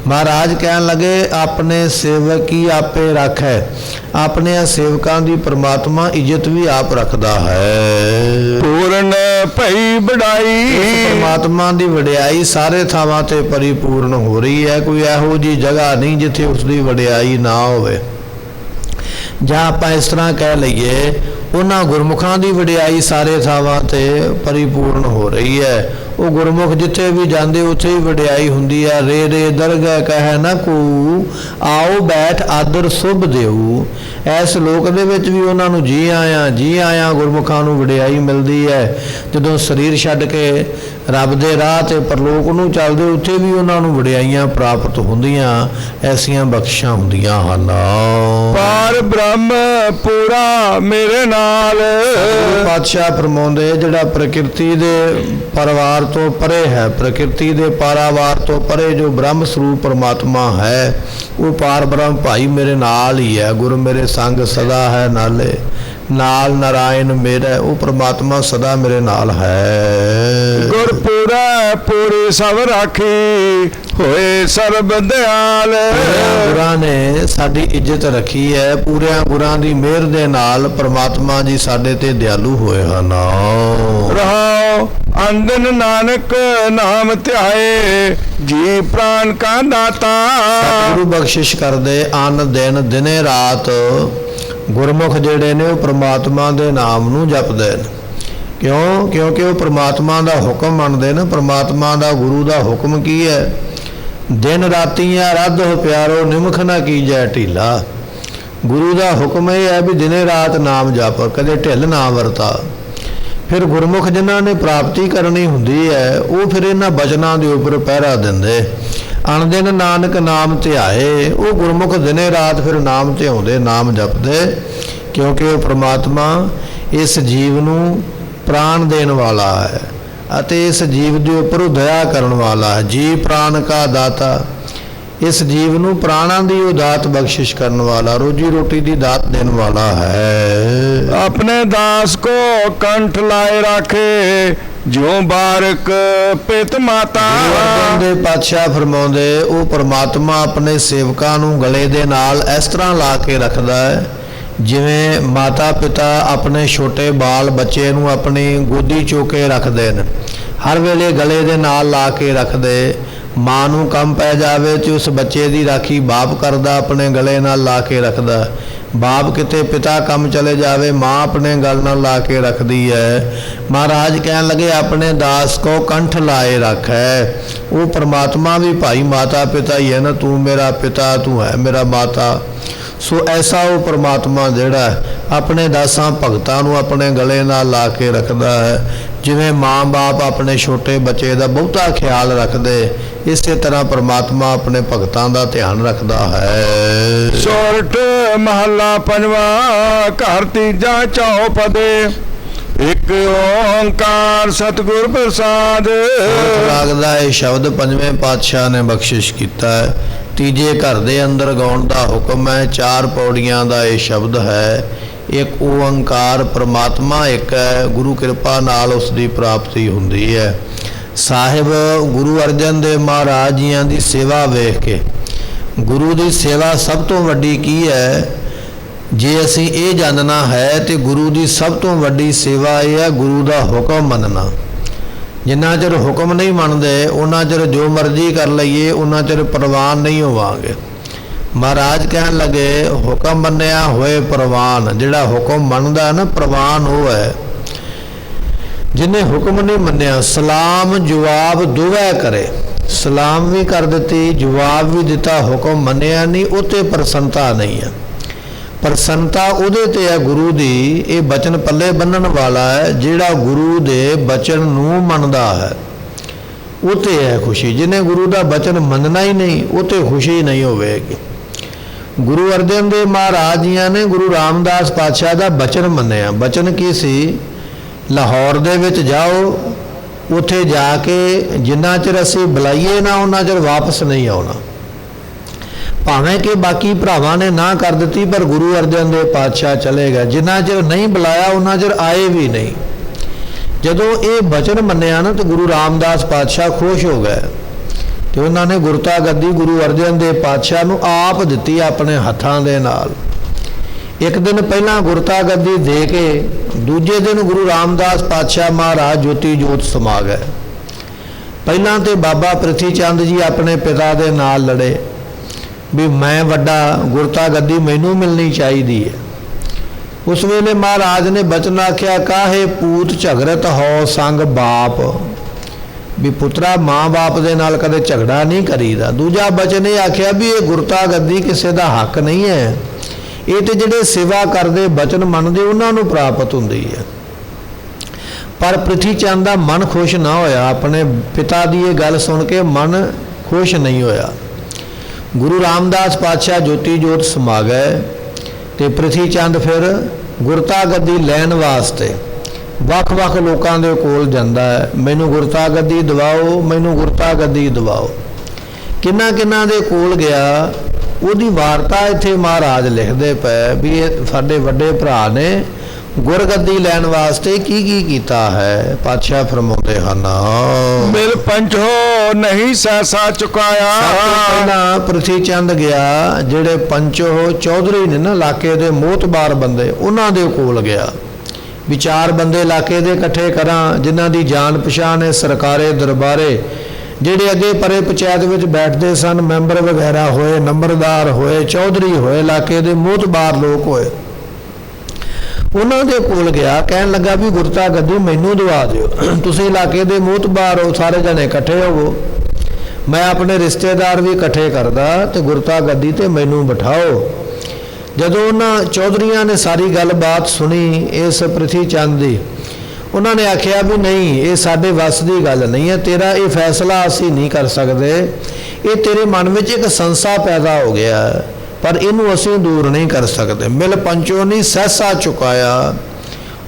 ਮਹਾਰਾਜ ਕਹਿਣ ਲੱਗੇ, ਆਪਣੇ ਸੇਵਕ ਹੀ ਆਪੇ ਰੱਖੈ। ਆਪਣੇ ਸੇਵਕਾਂ ਦੀ ਪ੍ਰਮਾਤਮਾ ਇੱਜ਼ਤ ਵੀ ਆਪ ਰੱਖਦਾ ਹੈ। ਪੂਰਨ ਭਈ ਵਡਾਈ, ਪ੍ਰਮਾਤਮਾ ਦੀ ਵਡਿਆਈ ਸਾਰੇ ਥਾਵਾਂ ਤੇ ਪਰਿਪੂਰਨ ਹੋ ਰਹੀ ਹੈ। ਕੋਈ ਇਹੋ ਜਿਹੀ ਜਗ੍ਹਾ ਨਹੀਂ ਜਿੱਥੇ ਉਸ ਦੀ ਵਡਿਆਈ ਨਾ ਹੋਵੇ। ਜਾਂ ਆਪਾਂ ਇਸ ਤਰ੍ਹਾਂ ਕਹਿ ਲਈਏ, ਉਹਨਾਂ ਗੁਰਮੁਖਾਂ ਦੀ ਵਡਿਆਈ ਸਾਰੇ ਥਾਵਾਂ ਤੇ ਪਰਿਪੂਰਨ ਹੋ ਰਹੀ ਹੈ। ਉਹ ਗੁਰਮੁਖ ਜਿੱਥੇ ਵੀ ਜਾਂਦੇ ਉੱਥੇ ਹੀ ਵਡਿਆਈ ਹੁੰਦੀ ਹੈ। ਰੇ ਰੇ ਦਰਗਹਿ ਕਹਿ ਨਾ ਕੋ, ਆਓ ਬੈਠ ਆਦਰ ਸੁਭ ਦੇਉ। ਇਸ ਲੋਕ ਦੇ ਵਿੱਚ ਵੀ ਉਹਨਾਂ ਨੂੰ ਜੀ ਆਇਆਂ ਗੁਰਮੁਖਾਂ ਨੂੰ ਵਡਿਆਈ ਮਿਲਦੀ ਹੈ। ਜਦੋਂ ਸਰੀਰ ਛੱਡ ਕੇ ਰੱਬ ਦੇ ਰਾਹ ਤੇ ਪਰਲੋਕ ਨੂੰ ਚੱਲਦੇ, ਉੱਥੇ ਵੀ ਉਹਨਾਂ ਨੂੰ ਵਡਿਆਈਆਂ ਪ੍ਰਾਪਤ ਹੁੰਦੀਆਂ। ਐਸੀਆਂ ਬਖਸ਼ਾਂ ਹੁੰਦੀਆਂ ਹਨ। ਪਾਰ ਬ੍ਰਹਮ ਪੂਰਾ ਮੇਰੇ ਨਾਲ। ਪਾਤਸ਼ਾਹ ਫਰਮਾਉਂਦੇ, ਜਿਹੜਾ ਪ੍ਰਕਿਰਤੀ ਦੇ ਪਰਿਵਾਰ ਤੋਂ ਪਰੇ ਹੈ, ਪ੍ਰਕਿਰਤੀ ਦੇ ਪਾਰਾਵਾਰ ਤੋਂ ਪਰੇ ਜੋ ਬ੍ਰਹਮ ਸਰੂਪ ਪਰਮਾਤਮਾ ਹੈ, ਉਹ ਪਾਰ ਬ੍ਰਹਮ ਭਾਈ ਮੇਰੇ ਨਾਲ ਹੀ ਹੈ। ਗੁਰੂ ਮੇਰੇ ਸੰਗ ਸਦਾ ਹੈ ਨਾਲੇ, ਨਾਲ ਨਾਰਾਇਣ ਮੇਰਾ। ਉਹ ਪਰਮਾਤਮਾ ਸਦਾ ਮੇਰੇ ਨਾਲ ਹੈ। ਗੁਰਪੂਰਾ ਪੂਰੀ ਸਭ ਰਾਖੀ, ਹੋਏ ਸਰਬ ਦਿਆਲ। ਗੁਰਾਂ ਨੇ ਸਾਡੀ ਇੱਜ਼ਤ ਰੱਖੀ ਹੈ। ਪੂਰਿਆਂ ਗੁਰਾਂ ਦੀ ਮਿਹਰ ਦੇ ਨਾਲ ਪਰਮਾਤਮਾ ਜੀ ਸਾਡੇ ਤੇ ਦਿਆਲੂ ਹੋਏ ਹਨ। ਰਹਾਉ ਅੰਦਨ ਨਾਨਕ ਨਾਮ ਧਿਆਏ, ਜੀ ਪ੍ਰਾਨ ਕਾ ਦਾਤਾ। ਗੁਰੂ ਬਖਸ਼ਿਸ਼ ਕਰਦੇ ਅਨ ਦਿਨ ਦਿਨੇ ਰਾਤ ਗੁਰਮੁਖ ਜਿਹੜੇ ਨੇ ਉਹ ਪ੍ਰਮਾਤਮਾ ਦੇ ਨਾਮ ਨੂੰ ਜਪਦੇ ਨੇ। ਕਿਉਂਕਿ ਉਹ ਪ੍ਰਮਾਤਮਾ ਦਾ ਹੁਕਮ ਮੰਨਦੇ ਨੇ। ਪ੍ਰਮਾਤਮਾ ਦਾ ਗੁਰੂ ਦਾ ਹੁਕਮ ਕੀ ਹੈ? ਦਿਨ ਰਾਤੀਆਂ ਰੱਧ ਹੋ ਪਿਆਰੋ, ਨਿਮਖ ਨਾ ਕੀਜੈ ਢੀਲਾ। ਗੁਰੂ ਦਾ ਹੁਕਮ ਇਹ ਹੈ ਵੀ ਦਿਨੇ ਰਾਤ ਨਾਮ ਜਪ, ਕਦੇ ਢਿੱਲ ਨਾ ਵਰਤਾ। ਫਿਰ ਗੁਰਮੁਖ ਜਿਨ੍ਹਾਂ ਨੇ ਪ੍ਰਾਪਤੀ ਕਰਨੀ ਹੁੰਦੀ ਹੈ, ਉਹ ਫਿਰ ਇਹਨਾਂ ਬਚਨਾਂ ਦੇ ਉੱਪਰ ਪਹਿਰਾ ਦਿੰਦੇ। ਅਣਦਿਨ ਨਾਨਕ ਨਾਮ ਧਿਆਏ। ਉਹ ਗੁਰਮੁਖ ਦਿਨੇ ਰਾਤ ਫਿਰ ਨਾਮ ਧਿਆਉਂਦੇ, ਨਾਮ ਜਪਦੇ, ਕਿਉਂਕਿ ਉਹ ਪ੍ਰਮਾਤਮਾ ਇਸ ਜੀਵ ਨੂੰ ਪ੍ਰਾਣ ਦੇਣ ਵਾਲਾ ਹੈ ਅਤੇ ਇਸ ਜੀਵ ਦੇ ਉੱਪਰ ਉਹ ਦਇਆ ਕਰਨ ਵਾਲਾ ਹੈ। ਜੀ ਪ੍ਰਾਣ ਕਾ ਦਾਤਾ। ਇਸ ਜੀਵ ਨੂੰ ਪ੍ਰਾਣਾਂ ਦੀ ਉਹ ਦਾਤ ਬਖਸ਼ਿਸ਼ ਕਰਨ ਵਾਲਾ, ਰੋਜੀ ਰੋਟੀ ਦੀ ਦਾਤ ਦੇਣ ਵਾਲਾ ਹੈ। ਆਪਣੇ ਦਾਸ ਕੋ ਕੰਠ ਲਾਏ ਰਾਖੇ, ਜਿਉ ਬਾਰਕ ਪਿਤ ਮਾਤਾ। ਦੇ ਪਾਤਸ਼ਾਹ ਫਰਮਾਉਂਦੇ, ਉਹ ਪਰਮਾਤਮਾ ਆਪਣੇ ਸੇਵਕਾਂ ਨੂੰ ਗਲੇ ਦੇ ਨਾਲ ਇਸ ਤਰ੍ਹਾਂ ਲਾ ਕੇ ਰੱਖਦਾ ਹੈ, ਜਿਵੇਂ ਮਾਤਾ ਪਿਤਾ ਆਪਣੇ ਛੋਟੇ ਬਾਲ ਬੱਚੇ ਨੂੰ ਆਪਣੀ ਗੋਦੀ ਚੋਕੇ ਰੱਖਦੇ ਨੇ। ਹਰ ਵੇਲੇ ਗਲੇ ਦੇ ਨਾਲ ਲਾ ਕੇ ਰੱਖਦੇ। ਮਾਂ ਨੂੰ ਕੰਮ ਪੈ ਜਾਵੇ ਤੇ ਉਸ ਬੱਚੇ ਦੀ ਰਾਖੀ ਬਾਪ ਕਰਦਾ, ਆਪਣੇ ਗਲੇ ਨਾਲ ਲਾ ਕੇ ਰੱਖਦਾ। ਬਾਪ ਕਿਤੇ ਪਿਤਾ ਕੰਮ ਚਲੇ ਜਾਵੇ, ਮਾਂ ਆਪਣੇ ਗਲ ਨਾਲ ਲਾ ਕੇ ਰੱਖਦੀ ਹੈ। ਮਹਾਰਾਜ ਕਹਿਣ ਲੱਗੇ, ਆਪਣੇ ਦਾਸ ਕੋ ਕੰਠ ਲਾਏ ਰੱਖੈ। ਉਹ ਪਰਮਾਤਮਾ ਵੀ ਭਾਈ ਮਾਤਾ ਪਿਤਾ ਹੀ ਹੈ ਨਾ। ਤੂੰ ਮੇਰਾ ਪਿਤਾ, ਤੂੰ ਹੈ ਮੇਰਾ ਮਾਤਾ। ਸੋ ਐਸਾ ਉਹ ਪਰਮਾਤਮਾ ਜਿਹੜਾ ਆਪਣੇ ਦਾਸਾਂ ਭਗਤਾਂ ਨੂੰ ਆਪਣੇ ਗਲੇ ਨਾਲ ਲਾ ਕੇ ਰੱਖਦਾ ਹੈ। ਜਿਵੇਂ ਮਾਂ ਬਾਪ ਆਪਣੇ ਛੋਟੇ ਬੱਚੇ ਦਾ ਬਹੁਤਾ ਖਿਆਲ ਰੱਖਦੇ, ਇਸੇ ਤਰ੍ਹਾਂ ਪਰਮਾਤਮਾ ਆਪਣੇ ਭਗਤਾਂ ਦਾ ਧਿਆਨ ਰੱਖਦਾ ਹੈ। ਸੋਰਠ ਮਹੱਲਾ ਪੰਜਵਾਂ, ਘਰ ਤੀਜਾ ਚੌਪਦੇ, ਇੱਕ ਓੰਕਾਰ ਸਤਿਗੁਰ ਪ੍ਰਸਾਦ। ਰਾਗ ਦਾ ਇਹ ਸ਼ਬਦ ਪੰਜਵੇਂ ਪਾਤਸ਼ਾਹ ਨੇ ਬਖਸ਼ਿਸ਼ ਕੀਤਾ ਹੈ। ਤੀਜੇ ਘਰ ਦੇ ਅੰਦਰ ਗਾਉਣ ਦਾ ਹੁਕਮ ਹੈ। 4 ਪੌੜੀਆਂ ਦਾ ਇਹ ਸ਼ਬਦ ਹੈ। ਇੱਕ ਓੰਕਾਰ, ਪ੍ਰਮਾਤਮਾ ਇੱਕ ਹੈ। ਗੁਰੂ ਕਿਰਪਾ ਨਾਲ ਉਸ ਦੀ ਪ੍ਰਾਪਤੀ ਹੁੰਦੀ ਹੈ। ਸਾਹਿਬ ਗੁਰੂ ਅਰਜਨ ਦੇਵ ਮਹਾਰਾਜ ਜੀਆਂ ਦੀ ਸੇਵਾ ਵੇਖ ਕੇ, ਗੁਰੂ ਦੀ ਸੇਵਾ ਸਭ ਤੋਂ ਵੱਡੀ ਕੀ ਹੈ? ਜੇ ਅਸੀਂ ਇਹ ਜਾਣਨਾ ਹੈ ਤੇ ਗੁਰੂ ਦੀ ਸਭ ਤੋਂ ਵੱਡੀ ਸੇਵਾ ਇਹ ਹੈ ਗੁਰੂ ਦਾ ਹੁਕਮ ਮੰਨਣਾ। ਜਿੰਨਾ ਚਿਰ ਹੁਕਮ ਨਹੀਂ ਮੰਨਦੇ, ਉਹਨਾਂ ਚਿਰ ਜੋ ਮਰਜ਼ੀ ਕਰ ਲਈਏ, ਉਹਨਾਂ ਚਿਰ ਪ੍ਰਵਾਨ ਨਹੀਂ ਹੋਵਾਂਗੇ। ਮਹਾਰਾਜ ਕਹਿਣ ਲੱਗੇ, ਹੁਕਮ ਮੰਨਿਆ ਹੋਏ ਪ੍ਰਵਾਨ। ਜਿਹੜਾ ਹੁਕਮ ਮੰਨਦਾ ਨਾ, ਪ੍ਰਵਾਨ ਉਹ ਹੈ। ਜਿਹਨੇ ਹੁਕਮ ਨਹੀਂ ਮੰਨਿਆ, ਸਲਾਮ ਜਵਾਬ ਦੋਵੇਂ ਕਰੇ। ਸਲਾਮ ਵੀ ਕਰ ਦਿੱਤੀ, ਜਵਾਬ ਵੀ ਦਿੱਤਾ, ਹੁਕਮ ਮੰਨਿਆ ਨਹੀਂ, ਉਹ 'ਤੇ ਪ੍ਰਸੰਨਤਾ ਨਹੀਂ ਹੈ। ਪ੍ਰਸੰਨਤਾ ਉਹਦੇ ਤੇ ਹੈ ਗੁਰੂ ਦੀ। ਇਹ ਬਚਨ ਪੱਲੇ ਬੰਨਣ ਵਾਲਾ ਹੈ ਜਿਹੜਾ ਗੁਰੂ ਦੇ ਬਚਨ ਨੂੰ ਮੰਨਦਾ ਹੈ, ਉਹ ਤੇ ਹੈ ਖੁਸ਼ੀ। ਜਿਹਨੇ ਗੁਰੂ ਦਾ ਬਚਨ ਮੰਨਣਾ ਹੀ ਨਹੀਂ, ਉਹ ਤੇ ਖੁਸ਼ੀ ਨਹੀਂ ਹੋਵੇਗੀ। ਗੁਰੂ ਅਰਜਨ ਦੇਵ ਮਹਾਰਾਜ ਜੀਆਂ ਨੇ ਗੁਰੂ ਰਾਮਦਾਸ ਪਾਤਸ਼ਾਹ ਦਾ ਬਚਨ ਮੰਨਿਆ। ਬਚਨ ਕੀ ਸੀ? ਲਾਹੌਰ ਦੇ ਵਿੱਚ ਜਾਓ, ਉੱਥੇ ਜਾ ਕੇ ਜਿੰਨਾ ਚਿਰ ਅਸੀਂ ਬੁਲਾਈਏ ਨਾ ਉਹਨਾਂ ਚਿਰ ਵਾਪਸ ਨਹੀਂ ਆਉਣਾ। ਭਾਵੇਂ ਕਿ ਬਾਕੀ ਭਰਾਵਾਂ ਨੇ ਨਾ ਕਰ ਦਿੱਤੀ, ਪਰ ਗੁਰੂ ਅਰਜਨ ਦੇਵ ਪਾਤਸ਼ਾਹ ਚਲੇ ਗਏ। ਜਿੰਨਾ ਚਿਰ ਨਹੀਂ ਬੁਲਾਇਆ ਉਹਨਾਂ ਚਿਰ ਆਏ ਵੀ ਨਹੀਂ। ਜਦੋਂ ਇਹ ਬਚਨ ਮੰਨਿਆ ਨਾ, ਤਾਂ ਗੁਰੂ ਰਾਮਦਾਸ ਪਾਤਸ਼ਾਹ ਖੁਸ਼ ਹੋ ਗਏ ਤੇ ਉਹਨਾਂ ਨੇ ਗੁਰਤਾ ਗੱਦੀ ਗੁਰੂ ਅਰਜਨ ਦੇਵ ਪਾਤਸ਼ਾਹ ਨੂੰ ਆਪ ਦਿੱਤੀ ਆਪਣੇ ਹੱਥਾਂ ਦੇ ਨਾਲ। ਇੱਕ ਦਿਨ ਪਹਿਲਾਂ ਗੁਰਤਾ ਗੱਦੀ ਦੇ ਕੇ ਦੂਜੇ ਦਿਨ ਗੁਰੂ ਰਾਮਦਾਸ ਪਾਤਸ਼ਾਹ ਮਹਾਰਾਜ ਜੋਤੀ ਜੋਤ ਸਮਾ ਗਏ। ਪਹਿਲਾਂ ਤੇ ਬਾਬਾ ਪ੍ਰਿਥੀ ਚੰਦ ਜੀ ਆਪਣੇ ਪਿਤਾ ਦੇ ਨਾਲ ਲੜੇ ਵੀ ਮੈਂ ਵੱਡਾ, ਗੁਰਤਾ ਗੱਦੀ ਮੈਨੂੰ ਮਿਲਣੀ ਚਾਹੀਦੀ ਹੈ। ਉਸ ਵੇਲੇ ਮਹਾਰਾਜ ਨੇ ਬਚਨ ਆਖਿਆ, ਕਾਹੇ ਪੂਤ ਝਗੜਤ ਹੋ ਸੰਗ ਬਾਪ, ਵੀ ਪੁੱਤਰਾ ਮਾਂ ਬਾਪ ਦੇ ਨਾਲ ਕਦੇ ਝਗੜਾ ਨਹੀਂ ਕਰੀਦਾ। ਦੂਜਾ ਬਚਨ ਇਹ ਆਖਿਆ ਵੀ ਇਹ ਗੁਰਤਾ ਗੱਦੀ ਕਿਸੇ ਦਾ ਹੱਕ ਨਹੀਂ ਹੈ, ਇਹ ਤੇ ਜਿਹੜੇ ਸੇਵਾ ਕਰਦੇ ਬਚਨ ਮੰਨਦੇ ਉਹਨਾਂ ਨੂੰ ਪ੍ਰਾਪਤ ਹੁੰਦੀ ਹੈ। ਪਰ ਪ੍ਰਿਥੀ ਚੰਦ ਦਾ ਮਨ ਖੁਸ਼ ਨਾ ਹੋਇਆ। ਆਪਣੇ ਪਿਤਾ ਦੀ ਇਹ ਗੱਲ ਸੁਣ ਕੇ ਮਨ ਖੁਸ਼ ਨਹੀਂ ਹੋਇਆ। ਗੁਰੂ ਰਾਮਦਾਸ ਪਾਤਸ਼ਾਹ ਜੋਤੀ ਜੋਤ ਸਮਾ ਗਏ ਤੇ ਪ੍ਰਿਥੀ ਚੰਦ ਫਿਰ ਗੁਰਤਾ ਗੱਦੀ ਲੈਣ ਵਾਸਤੇ ਵੱਖ-ਵੱਖ ਲੋਕਾਂ ਦੇ ਕੋਲ ਜਾਂਦਾ ਹੈ। ਮੈਨੂੰ ਗੁਰਤਾ ਗੱਦੀ ਦਿਵਾਓ, ਮੈਨੂੰ ਗੁਰਤਾ ਗੱਦੀ ਦਿਵਾਓ। ਕਿੰਨਾ ਕਿੰਨਾ ਦੇ ਕੋਲ ਗਿਆ, ਉਹਦੀ ਵਾਰਤਾ ਇੱਥੇ ਮਹਾਰਾਜ ਲਿਖਦੇ ਪਏ ਵੀ ਇਹ ਸਾਡੇ ਵੱਡੇ ਭਰਾ ਨੇ ਗੁਰਗੱਦੀ ਲੈਣ ਵਾਸਤੇ ਕੀ ਕੀ ਕੀਤਾ ਹੈ। ਪਾਤਸ਼ਾਹ ਫਰਮਾਉਂਦੇ ਹਨ, ਬਿਲ ਪੰਚੋ ਨਹੀਂ ਸੈਸਾ ਚੁਕਾਇਆ। ਪਹਿਲਾਂ ਪ੍ਰਿਥੀ ਚੰਦ ਗਿਆ, ਜਿਹੜੇ ਪੰਚੋ ਚੌਧਰੀ ਨੇ ਨਾ ਇਲਾਕੇ ਦੇ ਮੋਹਤਬਾਰ ਬੰਦੇ, ਉਹਨਾਂ ਦੇ ਕੋਲ ਗਿਆ। ਵਿਚਾਰ ਬੰਦੇ ਇਲਾਕੇ ਦੇ ਇਕੱਠੇ ਕਰਾਂ ਜਿਨ੍ਹਾਂ ਦੀ ਜਾਣ ਪਛਾਣ ਹੈ, ਸਰਕਾਰੇ ਦਰਬਾਰੇ, ਜਿਹੜੇ ਅੱਗੇ ਪਰੇ ਪੰਚਾਇਤ ਵਿੱਚ ਬੈਠਦੇ ਸਨ, ਮੈਂਬਰ ਵਗੈਰਾ ਹੋਏ, ਨੰਬਰਦਾਰ ਹੋਏ, ਚੌਧਰੀ ਹੋਏ, ਇਲਾਕੇ ਦੇ ਮੋਹਤਬਾਰ ਲੋਕ ਹੋਏ, ਉਹਨਾਂ ਦੇ ਕੋਲ ਗਿਆ। ਕਹਿਣ ਲੱਗਾ ਵੀ ਗੁਰਤਾ ਗੱਦੀ ਮੈਨੂੰ ਦਵਾ ਦਿਓ। ਤੁਸੀਂ ਇਲਾਕੇ ਦੇ ਮੋਹਤਬਾਰ ਹੋ, ਸਾਰੇ ਜਣੇ ਇਕੱਠੇ ਹੋਵੋ, ਮੈਂ ਆਪਣੇ ਰਿਸ਼ਤੇਦਾਰ ਵੀ ਇਕੱਠੇ ਕਰਦਾ ਤੇ ਗੁਰਤਾ ਗੱਦੀ ਤੇ ਮੈਨੂੰ ਬਿਠਾਓ। ਜਦੋਂ ਉਹਨਾਂ ਚੌਧਰੀਆਂ ਨੇ ਸਾਰੀ ਗੱਲਬਾਤ ਸੁਣੀ ਇਸ ਪ੍ਰਿਥੀ ਚੰਦ ਦੀ, ਉਹਨਾਂ ਨੇ ਆਖਿਆ ਵੀ ਨਹੀਂ, ਇਹ ਸਾਡੇ ਵੱਸ ਦੀ ਗੱਲ ਨਹੀਂ ਹੈ, ਤੇਰਾ ਇਹ ਫੈਸਲਾ ਅਸੀਂ ਨਹੀਂ ਕਰ ਸਕਦੇ। ਇਹ ਤੇਰੇ ਮਨ ਵਿੱਚ ਇੱਕ ਸੰਸਾ ਪੈਦਾ ਹੋ ਗਿਆ, ਪਰ ਇਹਨੂੰ ਅਸੀਂ ਦੂਰ ਨਹੀਂ ਕਰ ਸਕਦੇ। ਮਿਲ ਪੰਚੋ ਨਹੀਂ ਸਹਿਸਾ ਚੁਕਾਇਆ।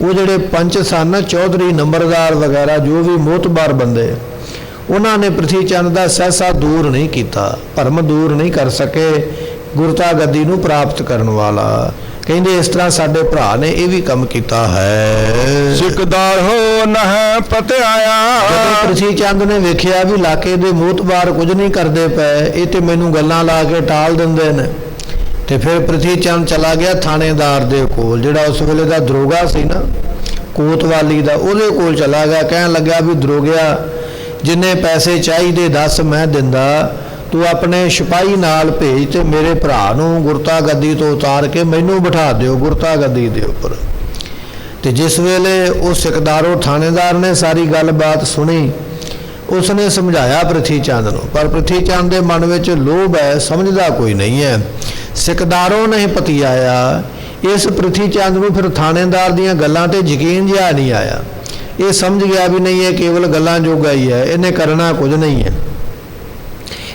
ਉਹ ਜਿਹੜੇ ਪੰਚ ਸਨ, ਚੌਧਰੀ, ਨੰਬਰਦਾਰ ਵਗੈਰਾ, ਜੋ ਵੀ ਮੋਹਤਬਾਰ ਬੰਦੇ, ਉਹਨਾਂ ਨੇ ਪ੍ਰਿਥੀ ਚੰਦ ਦਾ ਸਹਿਸਾ ਦੂਰ ਨਹੀਂ ਕੀਤਾ, ਭਰਮ ਦੂਰ ਨਹੀਂ ਕਰ ਸਕੇ ਗੁਰਤਾ ਗੱਦੀ ਨੂੰ ਪ੍ਰਾਪਤ ਕਰਨ ਵਾਲਾ। ਕਹਿੰਦੇ ਇਸ ਤਰ੍ਹਾਂ ਸਾਡੇ ਭਰਾ ਨੇ ਇਹ ਵੀ ਕੰਮ ਕੀਤਾ ਹੈ। ਸਿਕਦਾਰ ਹੋ ਨਹਿ ਪਤਿਆਇਆ। ਜਦੋਂ ਪ੍ਰਿਥੀ ਚੰਦ ਨੇ ਵੇਖਿਆ ਵੀ ਇਲਾਕੇ ਦੇ ਮੋਹਤਬਾਰ ਕੁਝ ਨਹੀਂ ਕਰਦੇ ਪਏ, ਇਹ ਤੇ ਮੈਨੂੰ ਗੱਲਾਂ ਲਾ ਕੇ ਟਾਲ ਦਿੰਦੇ ਨੇ, ਤੇ ਫਿਰ ਪ੍ਰਿਥੀ ਚੰਦ ਚਲਾ ਗਿਆ ਥਾਣੇਦਾਰ ਦੇ ਕੋਲ, ਜਿਹੜਾ ਉਸ ਵੇਲੇ ਦਾ ਦਰੋਗਾ ਸੀ ਨਾ ਕੋਤਵਾਲੀ ਦਾ, ਉਹਦੇ ਕੋਲ ਚਲਾ ਗਿਆ। ਕਹਿਣ ਲੱਗਾ ਵੀ ਦਰੋਗਿਆ, ਜਿੰਨੇ ਪੈਸੇ ਚਾਹੀਦੇ ਦੱਸ, ਮੈਂ ਦਿੰਦਾ, ਤੂੰ ਆਪਣੇ ਸਿਪਾਹੀ ਨਾਲ ਭੇਜ ਤੇ ਮੇਰੇ ਭਰਾ ਨੂੰ ਗੁਰਤਾ ਗੱਦੀ ਤੋਂ ਉਤਾਰ ਕੇ ਮੈਨੂੰ ਬਿਠਾ ਦਿਓ ਗੁਰਤਾ ਗੱਦੀ ਦੇ ਉੱਪਰ। ਤੇ ਜਿਸ ਵੇਲੇ ਉਹ ਸਿਕਦਾਰੋ ਥਾਣੇਦਾਰ ਨੇ ਸਾਰੀ ਗੱਲਬਾਤ ਸੁਣੀ, ਉਸਨੇ ਸਮਝਾਇਆ ਪ੍ਰਿਥੀ ਚੰਦ ਨੂੰ, ਪਰ ਪ੍ਰਿਥੀ ਚੰਦ ਦੇ ਮਨ ਵਿੱਚ ਲੋਭ ਹੈ, ਸਮਝਦਾ ਕੋਈ ਨਹੀਂ ਹੈ। ਸਿਕਦਾਰੋ ਨੇ ਪਤੀਆਇਆ। ਇਸ ਪ੍ਰਿਥੀ ਚੰਦ ਨੂੰ ਫਿਰ ਥਾਣੇਦਾਰ ਦੀਆਂ ਗੱਲਾਂ ਤੇ ਯਕੀਨ ਜਿਹਾ ਨਹੀਂ ਆਇਆ। ਇਹ ਸਮਝ ਗਿਆ ਵੀ ਨਹੀਂ, ਇਹ ਕੇਵਲ ਗੱਲਾਂ ਜੋਗਾ ਹੀ ਹੈ, ਇਹਨੇ ਕਰਨਾ ਕੁਝ ਨਹੀਂ ਹੈ।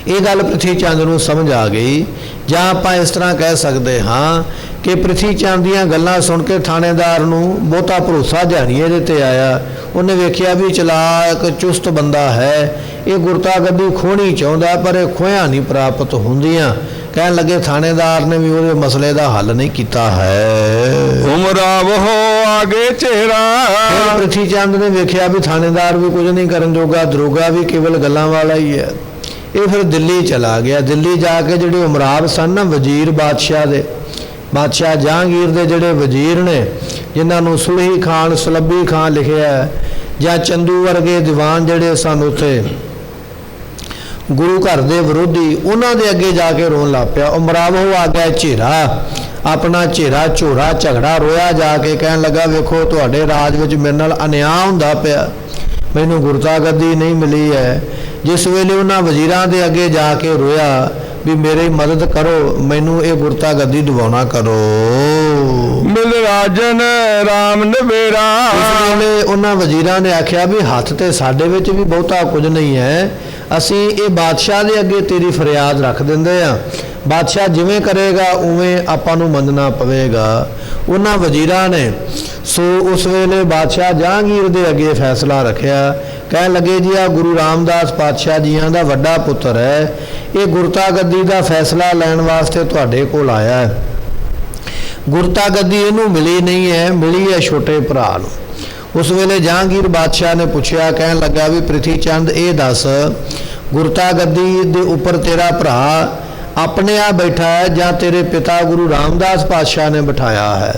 ਇਹ ਗੱਲ ਪ੍ਰਿਥੀ ਚੰਦ ਨੂੰ ਸਮਝ ਆ ਗਈ। ਜਾਂ ਆਪਾਂ ਇਸ ਤਰ੍ਹਾਂ ਕਹਿ ਸਕਦੇ ਹਾਂ ਕਿ ਪ੍ਰਿਥੀ ਚੰਦ ਦੀਆਂ ਗੱਲਾਂ ਸੁਣ ਕੇ ਥਾਣੇਦਾਰ ਨੂੰ ਬਹੁਤਾ ਭਰੋਸਾ ਜਿਹਾ ਨਹੀਂ ਇਹਦੇ ਤੇ ਆਇਆ। ਉਹਨੇ ਵੇਖਿਆ ਵੀ ਚਲਾਕ ਚੁਸਤ ਬੰਦਾ ਹੈ, ਇਹ ਗੁਰਤਾ ਗੱਦੀ ਖੋਹਣੀ ਚਾਹੁੰਦਾ, ਪਰ ਇਹ ਖੋਹਿਆ ਨਹੀਂ ਪ੍ਰਾਪਤ ਹੁੰਦੀਆਂ। ਕਹਿਣ ਲੱਗੇ ਥਾਣੇਦਾਰ ਨੇ ਵੀ ਉਹਦੇ ਮਸਲੇ ਦਾ ਹੱਲ ਨਹੀਂ ਕੀਤਾ ਹੈ। ਉਮਰਾਵ ਹੋ ਆਗੇ ਚਿਹਰਾ। ਫਿਰ ਪ੍ਰਿਥੀ ਚੰਦ ਨੇ ਵੇਖਿਆ ਵੀ ਥਾਣੇਦਾਰ ਵੀ ਕੁਝ ਨਹੀਂ ਕਰਨ ਜੋਗਾ, ਦਰੋਗਾ ਵੀ ਕੇਵਲ ਗੱਲਾਂ ਵਾਲਾ ਹੀ ਹੈ। ਇਹ ਫਿਰ ਦਿੱਲੀ ਚਲਾ ਗਿਆ। ਦਿੱਲੀ ਜਾ ਕੇ ਜਿਹੜੇ ਉਮਰਾਵ ਸਨ ਨਾ, ਵਜ਼ੀਰ ਬਾਦਸ਼ਾਹ ਦੇ, ਬਾਦਸ਼ਾਹ ਜਹਾਂਗੀਰ ਦੇ ਜਿਹੜੇ ਵਜ਼ੀਰ ਨੇ, ਜਿਨ੍ਹਾਂ ਨੂੰ ਸੁਲਹੀ ਖਾਨ, ਸੁਲੱਭੀ ਖਾਨ ਲਿਖਿਆ, ਜਾਂ ਚੰਦੂ ਵਰਗੇ ਦੀਵਾਨ ਜਿਹੜੇ ਸਨ ਉੱਥੇ ਗੁਰੂ ਘਰ ਦੇ ਵਿਰੋਧੀ, ਉਹਨਾਂ ਦੇ ਅੱਗੇ ਜਾ ਕੇ ਰੋਣ ਲੱਗ ਪਿਆ। ਉਮਰਾਵ ਹੋ ਆ ਗਿਆ ਝੇਰਾ, ਆਪਣਾ ਝੇਰਾ ਝੋਰਾ ਝਗੜਾ ਰੋਇਆ ਜਾ ਕੇ। ਕਹਿਣ ਲੱਗਾ ਵੇਖੋ ਤੁਹਾਡੇ ਰਾਜ ਵਿੱਚ ਮੇਰੇ ਨਾਲ ਅਨਿਆਂ ਹੁੰਦਾ ਪਿਆ, ਮੈਨੂੰ ਗੁਰਤਾ ਗੱਦੀ ਨਹੀਂ ਮਿਲੀ ਹੈ, जिस वेले उन्हां वजीरां दे अगे जाके रोया भी मेरी मदद करो, मैनू ये गुरता गद्दी दिवाउणा करो। मिल राजन राम नवेरा। उस वेले उन्हां वजीरां ने आख्या भी हथ ते साडे विच भी बहुता कुछ नहीं है, असी ये बादशाह दे अगे तेरी फरियाद रख दिंदे आ, बादशाह जिवें करेगा उवें आपां नूं मनना पवेगा। उन्हां वजीरां ने सो उस वेले बादशाह जहांगीर दे अगे फैसला रखिया। कह लगे जी आ गुरु रामदास पातशाह जियां दा वड्डा पुत्र है, ये गुरता गद्दी दा फैसला लैण वास्ते तुहाडे कोल आया है। गुरता गद्दी इहनूं मिली नहीं है, मिली है छोटे भरा नूं। उस वेले जहांगीर बादशाह ने पूछया, कहन लगा भी पृथ्वी चंद ये दस गुरता गद्दी दे उपर तेरा भरा अपने आप बैठा है जां तेरे पिता गुरु रामदास पातशाह ने बिठाया है।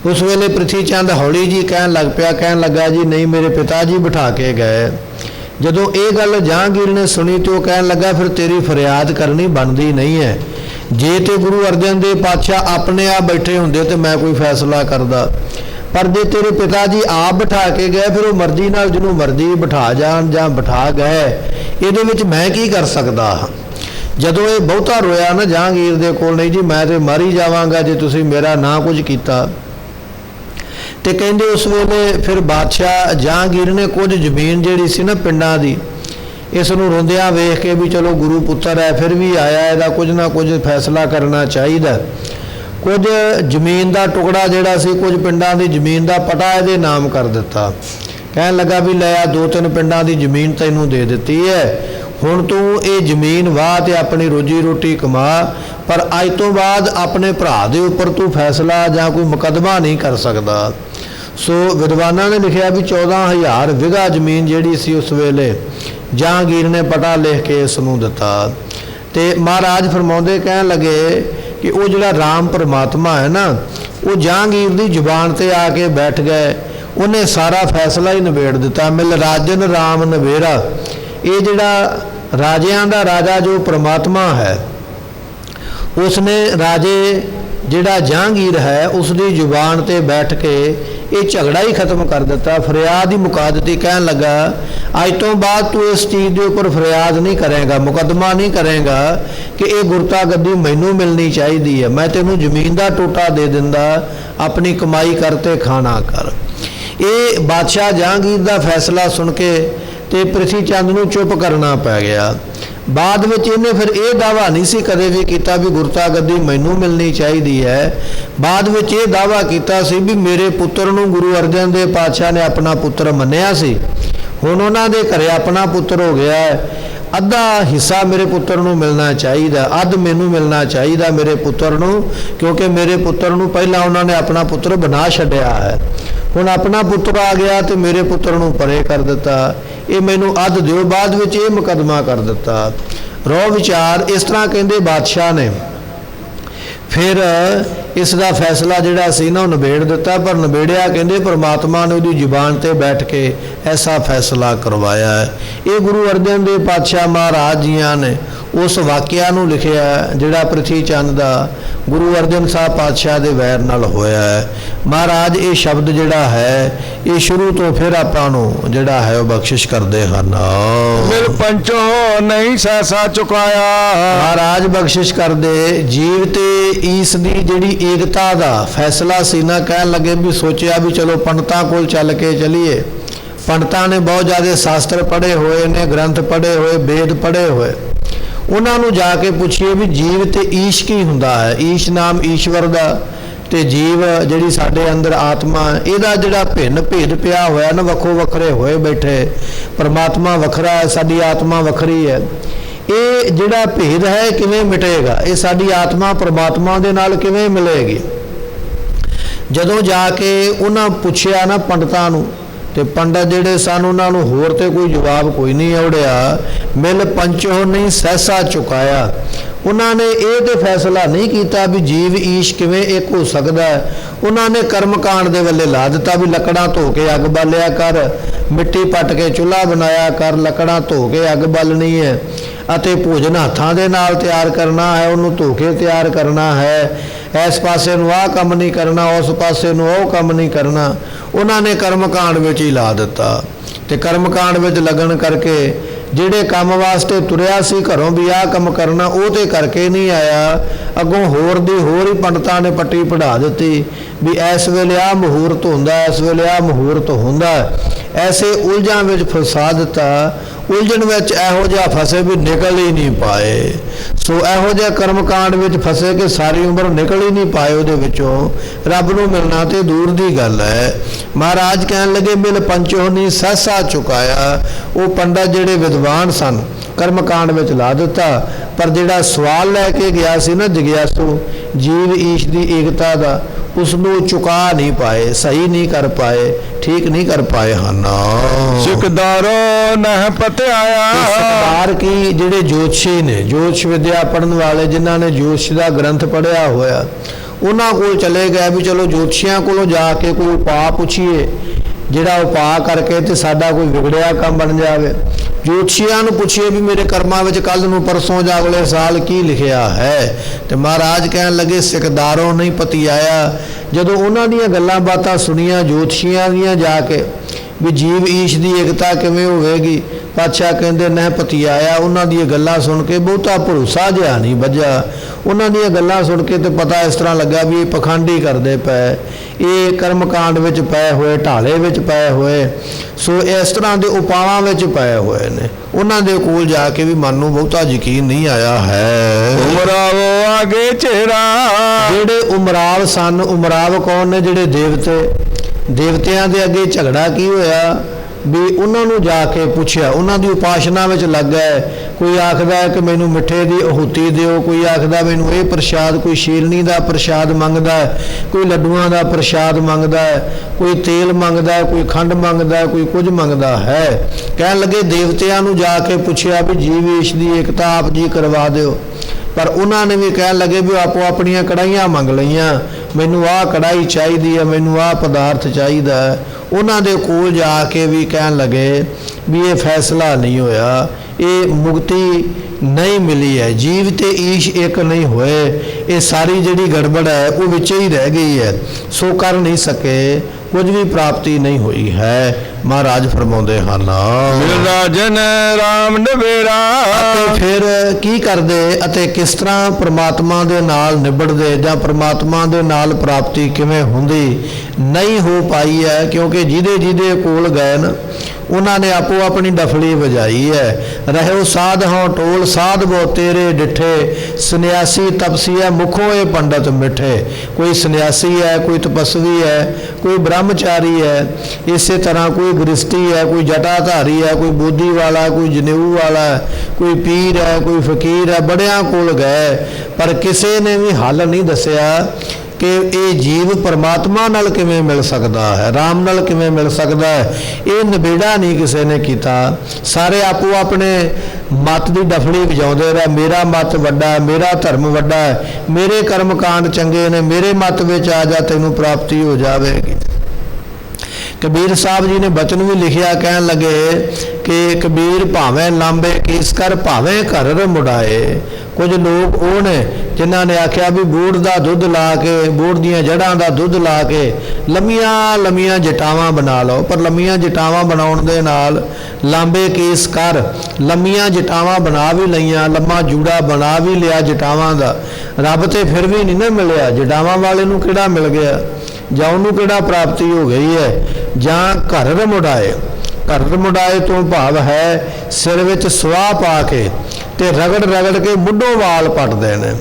उस वेले पृथ्वी चंद हौली जी कहन लग पिया, कहन लगा जी नहीं मेरे पिता जी बिठा के गए। जदों ये गल जहांगीर ने सुनी तो कहन लगा फिर तेरी फरियाद करनी बनती नहीं है, जे तो गुरु अर्जन देव पातशाह अपने आप बैठे होंदे तो मैं कोई फैसला करदा, पर जे तेरे पिता जी आप बिठा के गए फिर वो मर्जी नाल जिन्हों मर्जी बिठा जान जां बिठा गए, इहदे विच मैं की कर सकदा। जदों ये बहुता रोया ना जहांगीर दे कोल, नहीं जी मैं तो मर ही जावांगा जे तुसीं मेरा ना कुछ कीता। ते कहंदे उस वेले फिर बादशाह जहांगीर ने कुछ जमीन जिहड़ी सी ना पिंडां दी, इस नूं रोंदियां वेख के भी चलो गुरु पुत्र है फिर भी आया, इहदा कुछ ना कुछ फैसला करना चाहिए। कुछ जमीन का टुकड़ा जिहड़ा सी कुछ पिंडां दी जमीन का पटा इहदे नाम कर दिता। कहन लगा भी लै आ 2-3 पिंडां दी जमीन तैनूं दे दित्ती है, हुण तूं ये जमीन वाह ते अपनी रोजी रोटी कमा, पर अज तो बाद अपने भरा दे उपर तू फैसला जां कोई मुकदमा नहीं कर सकदा। सो विद्वानां ने लिखिया भी 14,000 विगा जमीन जिहड़ी सी उस वेले जहांगीर ने पटा लिख के इसनूं दिता। ते महाराज फरमाउंदे कहन लगे कि वो जिहड़ा राम परमात्मा है ना, वो जहांगीर दी जुबान ते आके बैठ गए, उन्हें सारा फैसला ही निबेड़ दिता। मिल राजन राम नवेरा, ये जिहड़ा राजियां दा राजा जो परमात्मा है, उसने राजे जिहड़ा जहांगीर है उसकी जुबान ते बैठ के ये झगड़ा ही खत्म कर दिता, फरियाद ही मुका दी। कहन लगा अज तो बाद तू इस चीज़ के उपर फरियाद नहीं करेगा, मुकदमा नहीं करेगा कि ये गुरता गद्दी मैनू मिलनी चाहिए है, मैं तेनू जमीन का टोटा दे दिंदा, अपनी कमाई करते खाना कर। ये बादशाह जहांगीर का फैसला सुन के ते पृथ्वी चंद नूं चुप करना पै गया। बाद में इन्हें फिर यह दावा नहीं सी कदे भी किया भी गुरता गद्दी मैनू मिलनी चाहिए है, बाद में यह दावा किया सी भी मेरे पुत्र नूं गुरु अर्जन देव पातशाह ने अपना पुत्र मन्निया सी, हुण उन्हां दे घरे अपना पुत्र हो गया है, अद्धा हिस्सा मेरे पुत्र नूं मिलना चाहिए, अध मैनू मिलना चाहिए मेरे पुत्र नूं, क्योंकि मेरे पुत्र नूं पहला उन्होंने अपना पुत्र बना छड्या है, हुण अपना पुत्र आ गया तो मेरे पुत्र नूं परे कर दिता, ये मैनू अध दिओ। बाद विच ये मुकदमा कर दिता। रो विचार इस तरह कहंदे बादशाह ने फिर इसका फैसला जिहड़ा सी ना निबेड़ दिता, पर निबेड़िया कहंदे परमात्मा ने उहदी जुबान ते बैठ के ऐसा फैसला करवाया है। ये गुरु अर्जन देव पातशाह महाराज जियां ने उस वाकिया नूं लिखिया जिहड़ा पृथ्वी चंद दा गुरु अर्जन साहब पातशाह दे वैर नाल होया है। महाराज ये शब्द जिहड़ा है ये शुरू तो फिर आपां नूं जिहड़ा है वो बख्शिश करदे हन। मिल पंचो नहीं सहसा चुकाया। महाराज बख्शिश करदे जीव ते ईस दी जिहड़ी एकता दा फैसला सी ना, कहन लगे भी सोचिया भी चलो पंडितां कोल चल के चलीए। पंडितां ने बहुत ज़्यादा शास्त्र पढ़े हुए ने, ग्रंथ पढ़े हुए, वेद पढ़े हुए, उन्होंने जाके पूछिए भी जीव ते ईश की हुंदा है। ईश नाम ईश्वर दा ते जीव जिहड़ी साडे अंदर आत्मा इहदा जिहड़ा भिन्न भेद पिया होया ना, वखो वखरे होए बैठे, परमात्मा वखरा है, साडी आत्मा वखरी है, ये जिहड़ा भेद है किवें मिटेगा, ये साडी आत्मा परमात्मा दे नाल किवें मिलेगी। जदों जाके उन्हां पुछया ना पंडितां नूं, ते पंडित जिहड़े सन उन्होंने होर ते कोई जवाब कोई नहीं आवड़िया। मिल पंचो नहीं सहसा चुकाया, उन्होंने ये तो फैसला नहीं किया भी जीव ईश किवें एक हो सकता है। उन्होंने कर्मकांड दे वल्ले ला दिता भी लकड़ां धो के अग बालिया कर, मिट्टी पट के चूल्हा बनाया कर, लकड़ां धो के अग बालनी है, अते भोजन हत्थां दे नाल तैयार करना है, उन्होंने धो के तैयार करना है, इस पासे नूं आह काम नहीं करना, उस पासे नूं ओह काम नहीं करना। उन्होंने कर्मकांड विच ही ला दिता ते कर्मकांड विच लगन करके ਜਿਹੜੇ ਕੰਮ ਵਾਸਤੇ ਤੁਰਿਆ ਸੀ ਘਰੋਂ ਵੀ ਆਹ ਕੰਮ ਕਰਨਾ, ਉਹ ਤੇ ਕਰਕੇ ਨਹੀਂ ਆਇਆ। ਅੱਗੋਂ ਹੋਰ ਦੀ ਹੋਰ ਹੀ ਪੰਡਤਾਂ ਨੇ ਪੱਟੀ ਪੜ੍ਹਾ ਦਿੱਤੀ ਵੀ ਇਸ ਵੇਲੇ ਆਹ ਮਹੂਰਤ ਹੁੰਦਾ, ਇਸ ਵੇਲੇ ਆਹ ਮਹੂਰਤ ਹੁੰਦਾ। ਐਸੇ ਉਲਝਾਂ ਵਿੱਚ ਫਸਾ ਦਿੱਤਾ। ਉਲਝਣ ਵਿੱਚ ਇਹੋ ਜਿਹਾ ਫਸੇ ਵੀ ਨਿਕਲ ਹੀ ਨਹੀਂ ਪਾਏ। ਸੋ ਇਹੋ ਜਿਹਾ ਕਰਮਕਾਂਡ ਵਿੱਚ ਫਸੇ ਕਿ ਸਾਰੀ ਉਮਰ ਨਿਕਲ ਹੀ ਨਹੀਂ ਪਾਏ ਉਹਦੇ ਵਿੱਚੋਂ। ਰੱਬ ਨੂੰ ਮਿਲਣਾ ਤੇ ਦੂਰ ਦੀ ਗੱਲ ਹੈ। ਮਹਾਰਾਜ ਕਹਿਣ ਲੱਗੇ ਮਿਲ ਪੰਚੋ ਨਹੀਂ ਸਹਿਸਾ ਚੁਕਾਇਆ। ਉਹ ਪੰਡਤ ਜਿਹੜੇ ਵਿਦਵਾਨ ਸਨ ਕਰਮਕਾਂਡ ਵਿੱਚ ਲਾ ਦਿੱਤਾ, ਪਰ ਜਿਹੜਾ ਸਵਾਲ ਲੈ ਕੇ ਗਿਆ ਸੀ ਨਾ ਜਗਿਆਸੂ ਜੀਵ ਈਸ਼ ਦੀ ਏਕਤਾ ਦਾ, ਉਸ ਨੂੰ ਚੁਕਾ ਨਹੀਂ ਪਾਏ, ਸਹੀ ਨਹੀਂ ਕਰ ਪਾਏ, ਠੀਕ ਨਹੀਂ ਕਰ ਪਾਏ ਹਨ। ਸਿਕਦਾਰੋ ਨਹਿ ਪਤਿਆਇਆ। ਸਿਕਦਾਰ ਕੀ ਜਿਹੜੇ ਜੋਤਸ਼ੀ ਨੇ, ਜੋਤਿਸ਼ ਵਿਦਿਆ ਪੜ੍ਹਨ ਵਾਲੇ, ਜਿਨ੍ਹਾਂ ਨੇ ਜੋਤਿਸ਼ ਦਾ ਗ੍ਰੰਥ ਪੜ੍ਹਿਆ ਹੋਇਆ, ਉਹਨਾਂ ਕੋਲ ਚਲੇ ਗਏ ਵੀ ਚਲੋ ਜੋਤਸ਼ੀਆਂ ਕੋਲੋਂ ਜਾ ਕੇ ਕੋਈ ਉਪਾਅ ਪੁੱਛੀਏ, ਜਿਹੜਾ ਉਪਾਅ ਕਰਕੇ ਤੇ ਸਾਡਾ ਕੋਈ ਵਿਗੜਿਆ ਕੰਮ ਬਣ ਜਾਵੇ। ਜੋਤਸ਼ੀਆਂ ਨੂੰ ਪੁੱਛੀਏ ਵੀ ਮੇਰੇ ਕਰਮਾਂ ਵਿੱਚ ਕੱਲ ਨੂੰ ਪਰਸੋਂ ਜਾਂ ਅਗਲੇ ਸਾਲ ਕੀ ਲਿਖਿਆ ਹੈ। ਤੇ ਮਹਾਰਾਜ ਕਹਿਣ ਲੱਗੇ ਸਿਕਦਾਰੋਂ ਨਹੀਂ ਪਤੀ ਆਇਆ। ਜਦੋਂ ਉਹਨਾਂ ਦੀਆਂ ਗੱਲਾਂ ਬਾਤਾਂ ਸੁਣੀਆਂ ਜੋਤਸ਼ੀਆਂ ਦੀਆਂ ਜਾ ਕੇ ਵੀ ਜੀਵ ਈਸ਼ ਦੀ ਏਕਤਾ ਕਿਵੇਂ ਹੋਵੇਗੀ, ਪਾਤਸ਼ਾਹ ਕਹਿੰਦੇ ਨਹਿ ਪਤੀ ਆਇਆ। ਉਹਨਾਂ ਦੀਆਂ ਗੱਲਾਂ ਸੁਣ ਕੇ ਬਹੁਤਾ ਭਰੋਸਾ ਜਿਹਾ ਨਹੀਂ ਬੱਝਾ। ਉਹਨਾਂ ਦੀਆਂ ਗੱਲਾਂ ਸੁਣ ਕੇ ਤੇ ਪਤਾ ਇਸ ਤਰ੍ਹਾਂ ਲੱਗਾ ਵੀ ਇਹ ਪਖੰਡੀ ਕਰਦੇ ਪਏ, ਇਹ ਕਰਮਕਾਂਡ ਵਿੱਚ ਪਏ ਹੋਏ, ਢਾਲੇ ਵਿੱਚ ਪਏ ਹੋਏ, ਸੋ ਇਸ ਤਰ੍ਹਾਂ ਦੇ ਉਪਾਵਾਂ ਵਿੱਚ ਪਏ ਹੋਏ ਨੇ। ਉਹਨਾਂ ਦੇ ਕੋਲ ਜਾ ਕੇ ਵੀ ਮਨ ਨੂੰ ਬਹੁਤਾ ਯਕੀਨ ਨਹੀਂ ਆਇਆ ਹੈ। ਉਮਰਾਵੋ ਆਗੇ ਚਿਹਰਾ। ਜਿਹੜੇ ਉਮਰਾਵ ਸਨ, ਉਮਰਾਵ ਕੌਣ ਨੇ? ਜਿਹੜੇ ਦੇਵਤੇ। ਦੇਵਤਿਆਂ ਦੇ ਅੱਗੇ ਝਗੜਾ ਕੀ ਹੋਇਆ ਵੀ ਉਹਨਾਂ ਨੂੰ ਜਾ ਕੇ ਪੁੱਛਿਆ, ਉਹਨਾਂ ਦੀ ਉਪਾਸਨਾ ਵਿੱਚ ਲੱਗ ਗਏ। ਕੋਈ ਆਖਦਾ ਹੈ ਕਿ ਮੈਨੂੰ ਮਿੱਠੇ ਦੀ ਆਹੂਤੀ ਦਿਓ, ਕੋਈ ਆਖਦਾ ਮੈਨੂੰ ਇਹ ਪ੍ਰਸ਼ਾਦ, ਕੋਈ ਸ਼ੀਰਣੀ ਦਾ ਪ੍ਰਸ਼ਾਦ ਮੰਗਦਾ ਹੈ, ਕੋਈ ਲੱਡੂਆਂ ਦਾ ਪ੍ਰਸ਼ਾਦ ਮੰਗਦਾ ਹੈ, ਕੋਈ ਤੇਲ ਮੰਗਦਾ ਹੈ, ਕੋਈ ਖੰਡ ਮੰਗਦਾ ਹੈ, ਕੋਈ ਕੁਝ ਮੰਗਦਾ ਹੈ। ਕਹਿਣ ਲੱਗੇ ਦੇਵਤਿਆਂ ਨੂੰ ਜਾ ਕੇ ਪੁੱਛਿਆ ਵੀ ਜੀਵ ਈਸ਼ ਦੀ ਏਕਤਾ ਆਪ ਜੀ ਕਰਵਾ ਦਿਓ, ਪਰ ਉਹਨਾਂ ਨੇ ਵੀ ਕਹਿਣ ਲੱਗੇ ਵੀ ਆਪੋ ਆਪਣੀਆਂ ਕੜਾਹੀਆਂ ਮੰਗ ਲਈਆਂ, ਮੈਨੂੰ ਆਹ ਕੜਾਹੀ ਚਾਹੀਦੀ ਹੈ, ਮੈਨੂੰ ਆਹ ਪਦਾਰਥ ਚਾਹੀਦਾ ਹੈ। ਉਹਨਾਂ ਦੇ ਕੋਲ ਜਾ ਕੇ ਵੀ ਕਹਿਣ ਲੱਗੇ ਵੀ ਇਹ ਫੈਸਲਾ ਨਹੀਂ ਹੋਇਆ, ਇਹ ਮੁਕਤੀ ਨਹੀਂ ਮਿਲੀ ਹੈ, ਜੀਵ ਤੇ ਈਸ਼ ਇੱਕ ਨਹੀਂ ਹੋਏ, ਇਹ ਸਾਰੀ ਜਿਹੜੀ ਗੜਬੜ ਹੈ ਉਹ ਵਿੱਚ ਹੀ ਰਹਿ ਗਈ ਹੈ, ਸੋ ਕਰ ਨਹੀਂ ਸਕੇ, ਕੁਝ ਵੀ ਪ੍ਰਾਪਤੀ ਨਹੀਂ ਹੋਈ ਹੈ। ਮਹਾਰਾਜ ਫਰਮਾਉਂਦੇ ਹਨ ਰਾਜਨ ਰਾਮ ਨਵੇਰਾ। ਅਤੇ ਫਿਰ ਕੀ ਕਰਦੇ ਅਤੇ ਕਿਸ ਤਰ੍ਹਾਂ ਪ੍ਰਮਾਤਮਾ ਦੇ ਨਾਲ ਨਿਬੜਦੇ ਜਾਂ ਪ੍ਰਮਾਤਮਾ ਦੇ ਨਾਲ ਪ੍ਰਾਪਤੀ ਕਿਵੇਂ ਹੁੰਦੀ ਨਹੀਂ ਹੋ ਪਾਈ ਹੈ, ਕਿਉਂਕਿ ਜਿਹਦੇ ਕੋਲ ਗਏ ਨਾ ਉਹਨਾਂ ਨੇ ਆਪੋ ਆਪਣੀ ਡਫਲੀ ਵਜਾਈ ਹੈ। ਰਹਿਓ ਸਾਧ ਹੋਂ ਟੋਲ ਸਾਧ ਬੋ ਤੇਰੇ ਡਿੱਠੇ, ਸੰਨਿਆਸੀ ਤਪਸੀ ਹੈ ਮੁਖੋਂ ਇਹ ਪੰਡਤ ਮਿੱਠੇ। ਕੋਈ ਸੰਨਿਆਸੀ ਹੈ, ਕੋਈ ਤਪਸਵੀ ਹੈ, ਕੋਈ ਬ੍ਰਹਮਚਾਰੀ ਹੈ, ਇਸੇ ਤਰ੍ਹਾਂ ਕੋਈ ਗ੍ਰਸਤੀ ਹੈ, ਕੋਈ ਜਟਾਧਾਰੀ ਹੈ, ਕੋਈ ਬੋਧੀ ਵਾਲਾ, ਕੋਈ ਜਨੇਊ ਵਾਲਾ, ਕੋਈ ਪੀਰ ਹੈ, ਕੋਈ ਫਕੀਰ ਹੈ। ਬੜਿਆਂ ਕੋਲ ਗਏ ਪਰ ਕਿਸੇ ਨੇ ਵੀ ਹੱਲ ਨਹੀਂ ਦੱਸਿਆ ਕਿ ਇਹ ਜੀਵ ਪਰਮਾਤਮਾ ਨਾਲ ਕਿਵੇਂ ਮਿਲ ਸਕਦਾ ਹੈ, ਰਾਮ ਨਾਲ ਕਿਵੇਂ ਮਿਲ ਸਕਦਾ ਹੈ। ਇਹ ਨਿਬੇੜਾ ਨਹੀਂ ਕਿਸੇ ਨੇ ਕੀਤਾ। ਸਾਰੇ ਆਪੋ ਆਪਣੇ ਮਤ ਦੀ ਡਫਲੀ ਵਜਾਉਂਦੇ ਰਹੇ, ਮੇਰਾ ਮਤ ਵੱਡਾ ਹੈ, ਮੇਰਾ ਧਰਮ ਵੱਡਾ ਹੈ, ਮੇਰੇ ਕਰਮਕਾਂਡ ਚੰਗੇ ਨੇ, ਮੇਰੇ ਮਤ ਵਿੱਚ ਆ ਜਾ ਤੈਨੂੰ ਪ੍ਰਾਪਤੀ ਹੋ ਜਾਵੇਗੀ। ਕਬੀਰ ਸਾਹਿਬ ਜੀ ਨੇ ਬਚਨ ਵੀ ਲਿਖਿਆ, ਕਹਿਣ ਲੱਗੇ ਕਿ ਕਬੀਰ ਭਾਵੇਂ ਲਾਂਬੇ ਕੇਸ ਕਰ ਭਾਵੇਂ ਘਰ ਮੁੜਾਏ। ਕੁਝ ਲੋਕ ਉਹ ਨੇ ਜਿਨ੍ਹਾਂ ਨੇ ਆਖਿਆ ਵੀ ਬੂੜ ਦਾ ਦੁੱਧ ਲਾ ਕੇ, ਬੂੜ ਦੀਆਂ ਜੜ੍ਹਾਂ ਦਾ ਦੁੱਧ ਲਾ ਕੇ ਲੰਮੀਆਂ ਜਟਾਵਾਂ ਬਣਾ ਲਓ, ਪਰ ਲੰਮੀਆਂ ਜਟਾਵਾਂ ਬਣਾਉਣ ਦੇ ਨਾਲ ਲਾਂਬੇ ਕੇਸ ਕਰ ਲੰਮੀਆਂ ਜਟਾਵਾਂ ਬਣਾ ਵੀ ਲਈਆਂ, ਲੰਮਾ ਜੂੜਾ ਬਣਾ ਵੀ ਲਿਆ ਜਟਾਵਾਂ ਦਾ, ਰੱਬ ਤੇ ਫਿਰ ਵੀ ਨਹੀਂ ਨਾ ਮਿਲਿਆ। ਜਟਾਵਾਂ ਵਾਲੇ ਨੂੰ ਕਿਹੜਾ ਮਿਲ ਗਿਆ ਜਾਂ ਉਹਨੂੰ ਕਿਹੜਾ ਪ੍ਰਾਪਤੀ ਹੋ ਗਈ ਹੈ। ਜਾਂ ਘਰ ਮੁੜਾਏ, ਘਰ ਮੁੜਾਏ ਤੋਂ ਭਾਵ ਹੈ ਸਿਰ ਵਿੱਚ ਸਵਾਹ ਪਾ ਕੇ ਤੇ ਰਗੜ ਕੇ ਮੁੱਢੋਂ ਵਾਲ ਪੱਟਦੇ ਨੇ।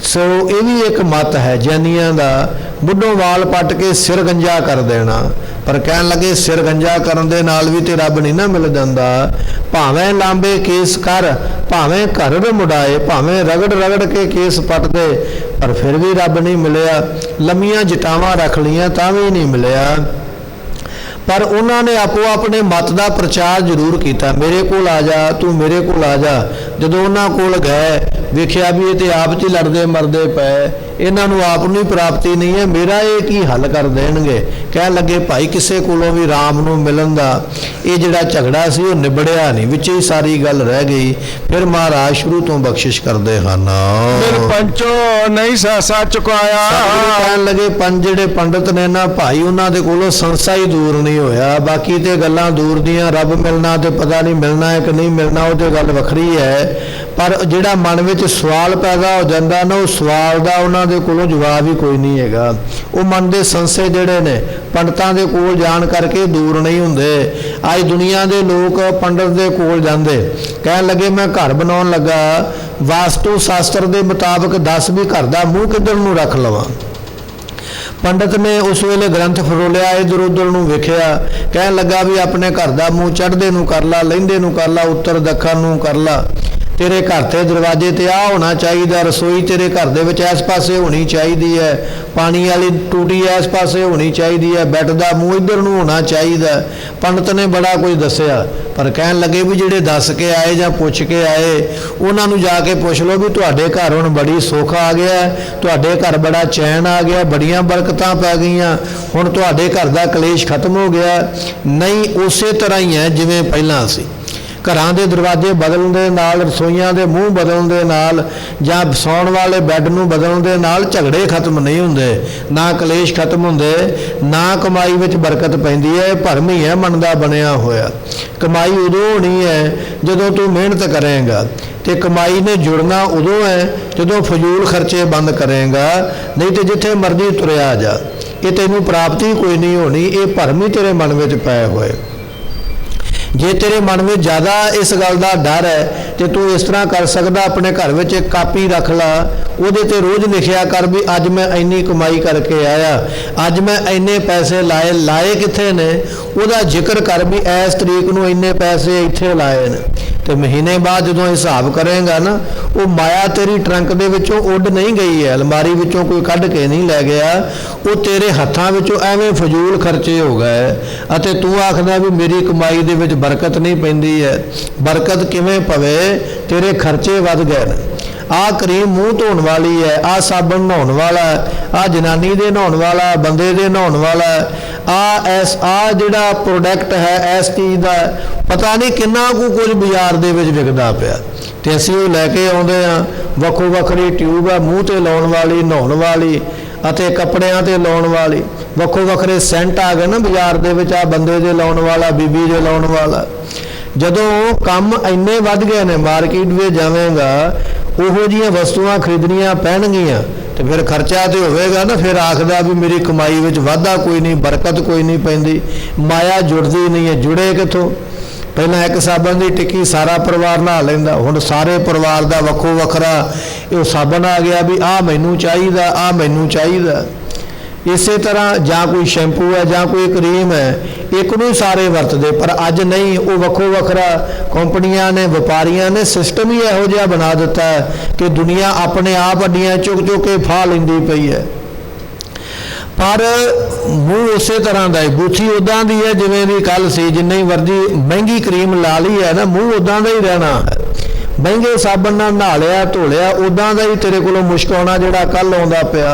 ਸੋ ਇਹ ਵੀ ਇੱਕ ਮਤ ਹੈ ਜੈਨੀਆਂ ਦਾ, ਮੁੱਢੋਂ ਵਾਲ ਪੱਟ ਕੇ ਸਿਰ ਗੰਜਾ ਕਰ ਦੇਣਾ। ਪਰ ਕਹਿਣ ਲੱਗੇ ਸਿਰ ਗੰਜਾ ਕਰਨ ਦੇ ਨਾਲ ਵੀ ਤੇ ਰੱਬ ਨਹੀਂ ਨਾ ਮਿਲ ਜਾਂਦਾ। ਭਾਵੇਂ ਲਾਂਬੇ ਕੇਸ ਕਰ ਭਾਵੇਂ ਘਰ ਮੁੜਾਏ, ਭਾਵੇਂ ਰਗੜ ਕੇ ਕੇਸ ਪੱਟਦੇ, ਪਰ ਫਿਰ ਵੀ ਰੱਬ ਨਹੀਂ ਮਿਲਿਆ। ਲੰਮੀਆਂ ਜਟਾਵਾਂ ਰੱਖ ਲਈਆਂ ਤਾਂ ਵੀ ਨਹੀਂ ਮਿਲਿਆ। ਪਰ ਉਹਨਾਂ ਨੇ ਆਪੋ ਆਪਣੇ ਮਤ ਦਾ ਪ੍ਰਚਾਰ ਜ਼ਰੂਰ ਕੀਤਾ, ਮੇਰੇ ਕੋਲ ਆ ਜਾ, ਤੂੰ ਮੇਰੇ ਕੋਲ ਆ ਜਾ। ਜਦੋਂ ਉਹਨਾਂ ਕੋਲ ਗਏ ਵੇਖਿਆ ਵੀ ਇਹ ਤੇ ਆਪ 'ਚ ਹੀ ਲੜਦੇ ਮਰਦੇ ਪਏ, इन्हां नूं आप नूं ही प्राप्ति नहीं है, मेरा ये की हल कर देणगे। कहण लगे भाई किसी कोलों भी राम नूं मिलन दा ये जिहड़ा झगड़ा सी वो निबड़िया नहीं, विच ही सारी गल रह गई। फिर महाराज शुरू तो बख्शिश करदे हन। बिन पंचो नहीं सहसा चुकाया। कहण लगे पंज जिहड़े पंडित ने ना भाई उन्हां दे कोलों संसा ही दूर नहीं होया, बाकी ते गल्लां दूर दियां, रब मिलना ते पता नहीं मिलना है कि नहीं मिलना वो तो गल वखरी है, पर जिहड़ा मन विच सवाल पैदा हो जाता ना उस सवाल का उन्हां दे कोलों जवाब ही कोई नहीं हैगा। वो मन के संसे जिहड़े ने पंडितां दे कोल जाण करके दूर नहीं हुंदे। अज दुनिया के लोग पंडित दे कोल जांदे, कहण लगे मैं घर बनाउण लगा, वास्तु शास्त्र के मुताबिक दस भी घर का मूँह किधर नूं रख लवां। पंडित ने उस वेले ग्रंथ फरोलिया, इधर उधर नूं वेखिया, कहण लगा भी अपने घर का मूँह चढ़दे नूं कर ला, लहिंदे नूं कर ला, उत्तर दखण नूं कर ला। तेरे घर के दरवाजे ते आ होना चाहिए, रसोई तेरे घर दे विच इस पासे होनी चाहिए है, पानी वाली टूटी इस पासे होनी चाहिए है, बैड का मूँह इधर नूं होना चाहिए। पंडित ने बड़ा कुछ दसिया, पर कहण लगे भी जिहड़े दस के आए जां पुछ के आए उन्हां नूं जाके पुछ लो भी तुहाडे घर हुण बड़ी सुख आ गया, तुहाडे घर बड़ा चैन आ गया, बड़ियां बरकतां पै गईयां, हुण तुहाडे घर दा कलेश खत्म हो गया। नहीं, उसे तरह ही है जिवें पहिलां सी। घरां दे दरवाजे बदलण दे नाल, रसोईयां दे मूँह बदलण दे नाल, जां सौण वाले बैड नूं बदलण दे नाल झगड़े खत्म नहीं हुंदे, ना कलेश खत्म हुंदे, ना कमाई विच बरकत पैंदी है। भरम ही है मन दा बनिया होया। कमाई उदों होनी है जदों तू मेहनत करेगा, ते कमाई ने जुड़ना उदों है जदों फजूल खर्चे बंद करेगा। नहीं तो जिथे मर्जी तुरिया जा, ये तैनूं प्राप्ति कोई नहीं होनी। ये भरम ही तेरे मन विच पए होए। जे तेरे मन में ज़्यादा इस गल का डर है तो तू इस तरह कर सकदा, अपने घर में एक कापी रख ला, उहदे ते रोज़ लिखिया कर भी अज मैं इन्नी कमाई करके आया, अज मैं इन्ने पैसे लाए, लाए कित्थे ने, उहदा जिक्र कर भी इस तरीक नूं इन्ने पैसे इत्थे लाए ने। तो महीने बाद जो हिसाब करेगा ना, वो माया तेरी ट्रंक दे विचों उड नहीं गई है, अलमारी विचों कोई कढ़ के नहीं लै गया, वो तेरे हत्थां विचों एवें फजूल खर्चे हो गए। अते तू आखदा भी मेरी कमाई दे विच बरकत नहीं पैंदी है। बरकत किवें पवे, तेरे खर्चे वध गए ने। आ क्रीम मूँह धोने वाली है, आ साबन नहाउण वाला है, आ जनानी दे नहाउण वाला, बंदे दे नहाउण वाला है, आ जिहड़ा प्रोडक्ट है इस चीज़ का पता नहीं किन्ना कुछ बाजार दे विच विकदा पिया, ते असीं वो लैके आउंदे आ। वक्खो वक्खरी ट्यूब है मूँह ते लाउण वाली, नहाउण वाली अते कपड़ियां ते लाउण वाली, वक्खो वक्खरे सेंट आ गए ना बाजार दे विच, आ बंदे दे लाउण वाला, बीबी दे लाउण वाला। जदों काम इन्ने वध गए ने, मार्केट में जावेगा उहो जिहियां वस्तुआं खरीदनियां पैणगियां तो फिर खर्चा तो होवेगा ना। फिर आखदा भी मेरी कमाई विच वाधा कोई नहीं, बरकत कोई नहीं पैंदी, माया जुड़दी नहीं है। जुड़े कित्थों? पहला एक साबन की टिक्की सारा परिवार नहा लैंदा, हुण सारे परिवार का वक्खो वखरा ये साबन आ गया भी आ मैनू चाहिदा, आ मैनू चाहिदा। इस तरह जां कोई शैंपू है जां कोई क्रीम है, एक नूं सारे वरतदे, पर अज नहीं, वो वक्खो वखरा कंपनियां ने, व्यापारियां ने सिस्टम ही इहो जिहा बना दिता है कि दुनिया अपने आप अड्डियां चुक चुक के फा लैंदी पई है। पर मूँह उस तरह का है, बूथी उदा की है जिवें दी कल सी, जिन्नी मर्जी महंगी क्रीम ला ली है ना, मूँह उदा का ही रहना है। महंगे साबन नाल नहा लिया धो लिया, उदा का ही तेरे कोलों मुश्क आउणा जिहड़ा कल आउंदा पिया।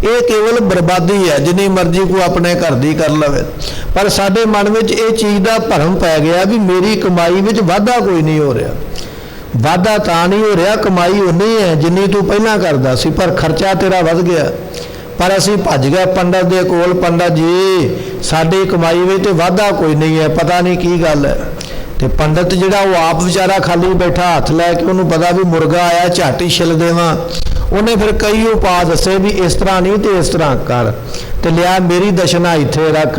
ये केवल बर्बादी है, जिन्नी मर्जी को अपने घर दी कर लवे। पर साडे मन में ये चीज़ का भरम पै गया भी मेरी कमाई में वाधा कोई नहीं हो रहा। वाधा तां नहीं हो रहा, कमाई उन्नी है जिन्नी तू पहलां करदा सी, पर खर्चा तेरा वध गया। पर असीं भज गए पंडित दे कोल, पंडित जी साडी कमाई में तो वाधा कोई नहीं है, पता नहीं की गल है। तो पंडित जिहड़ा वो आप बेचारा खाली बैठा हथ लैके, उन्होंने पता भी मुर्गा आया झट ही छिल देवां, उन्हें फिर कई उपाय दसे भी इस तरह नहीं तो इस तरह कर, तो लिया मेरी दशना इत्थे रख।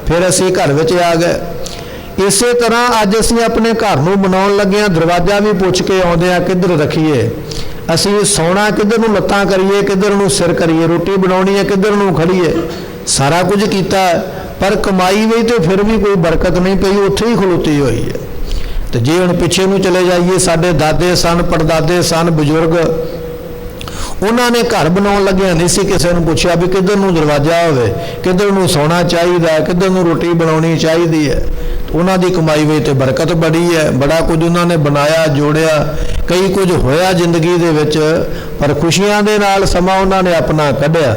फिर असीं घर विच आ गए। इस तरह अज असीं अपने घर नूं बनाउण लगे हां, दरवाजा भी पुछ के आउंदे आ किधर रखीए, असीं सौना किधर नूं लत्तां करिए, किधर नूं सिर करिए, रोटी बनाउणी है किधर नूं खड़ीए, सारा कुछ कीता, पर कमाई में तो फिर भी कोई बरकत नहीं पई, उत्थे ही खलोती हुई है। तो जे हुण पिछे नूं चले जाइए, साडे दादे सन, पड़दादे सन, बजुर्ग, ਉਹਨਾਂ ਨੇ ਘਰ ਬਣਾਉਣ ਲੱਗਿਆ ਨਹੀਂ ਸੀ ਕਿਸੇ ਨੂੰ ਪੁੱਛਿਆ ਵੀ ਕਿੱਧਰ ਨੂੰ ਦਰਵਾਜ਼ਾ ਹੋਵੇ, ਕਿੱਧਰ ਨੂੰ ਸੌਣਾ ਚਾਹੀਦਾ, ਕਿੱਧਰ ਨੂੰ ਰੋਟੀ ਬਣਾਉਣੀ ਚਾਹੀਦੀ ਹੈ। ਉਹਨਾਂ ਦੀ ਕਮਾਈ ਵਿੱਚ ਤੇ ਬਰਕਤ ਬੜੀ ਹੈ, ਬੜਾ ਕੁਝ ਉਹਨਾਂ ਨੇ ਬਣਾਇਆ ਜੋੜਿਆ, ਕਈ ਕੁਝ ਹੋਇਆ ਜ਼ਿੰਦਗੀ ਦੇ ਵਿੱਚ, ਪਰ ਖੁਸ਼ੀਆਂ ਦੇ ਨਾਲ ਸਮਾਂ ਉਹਨਾਂ ਨੇ ਆਪਣਾ ਕੱਢਿਆ।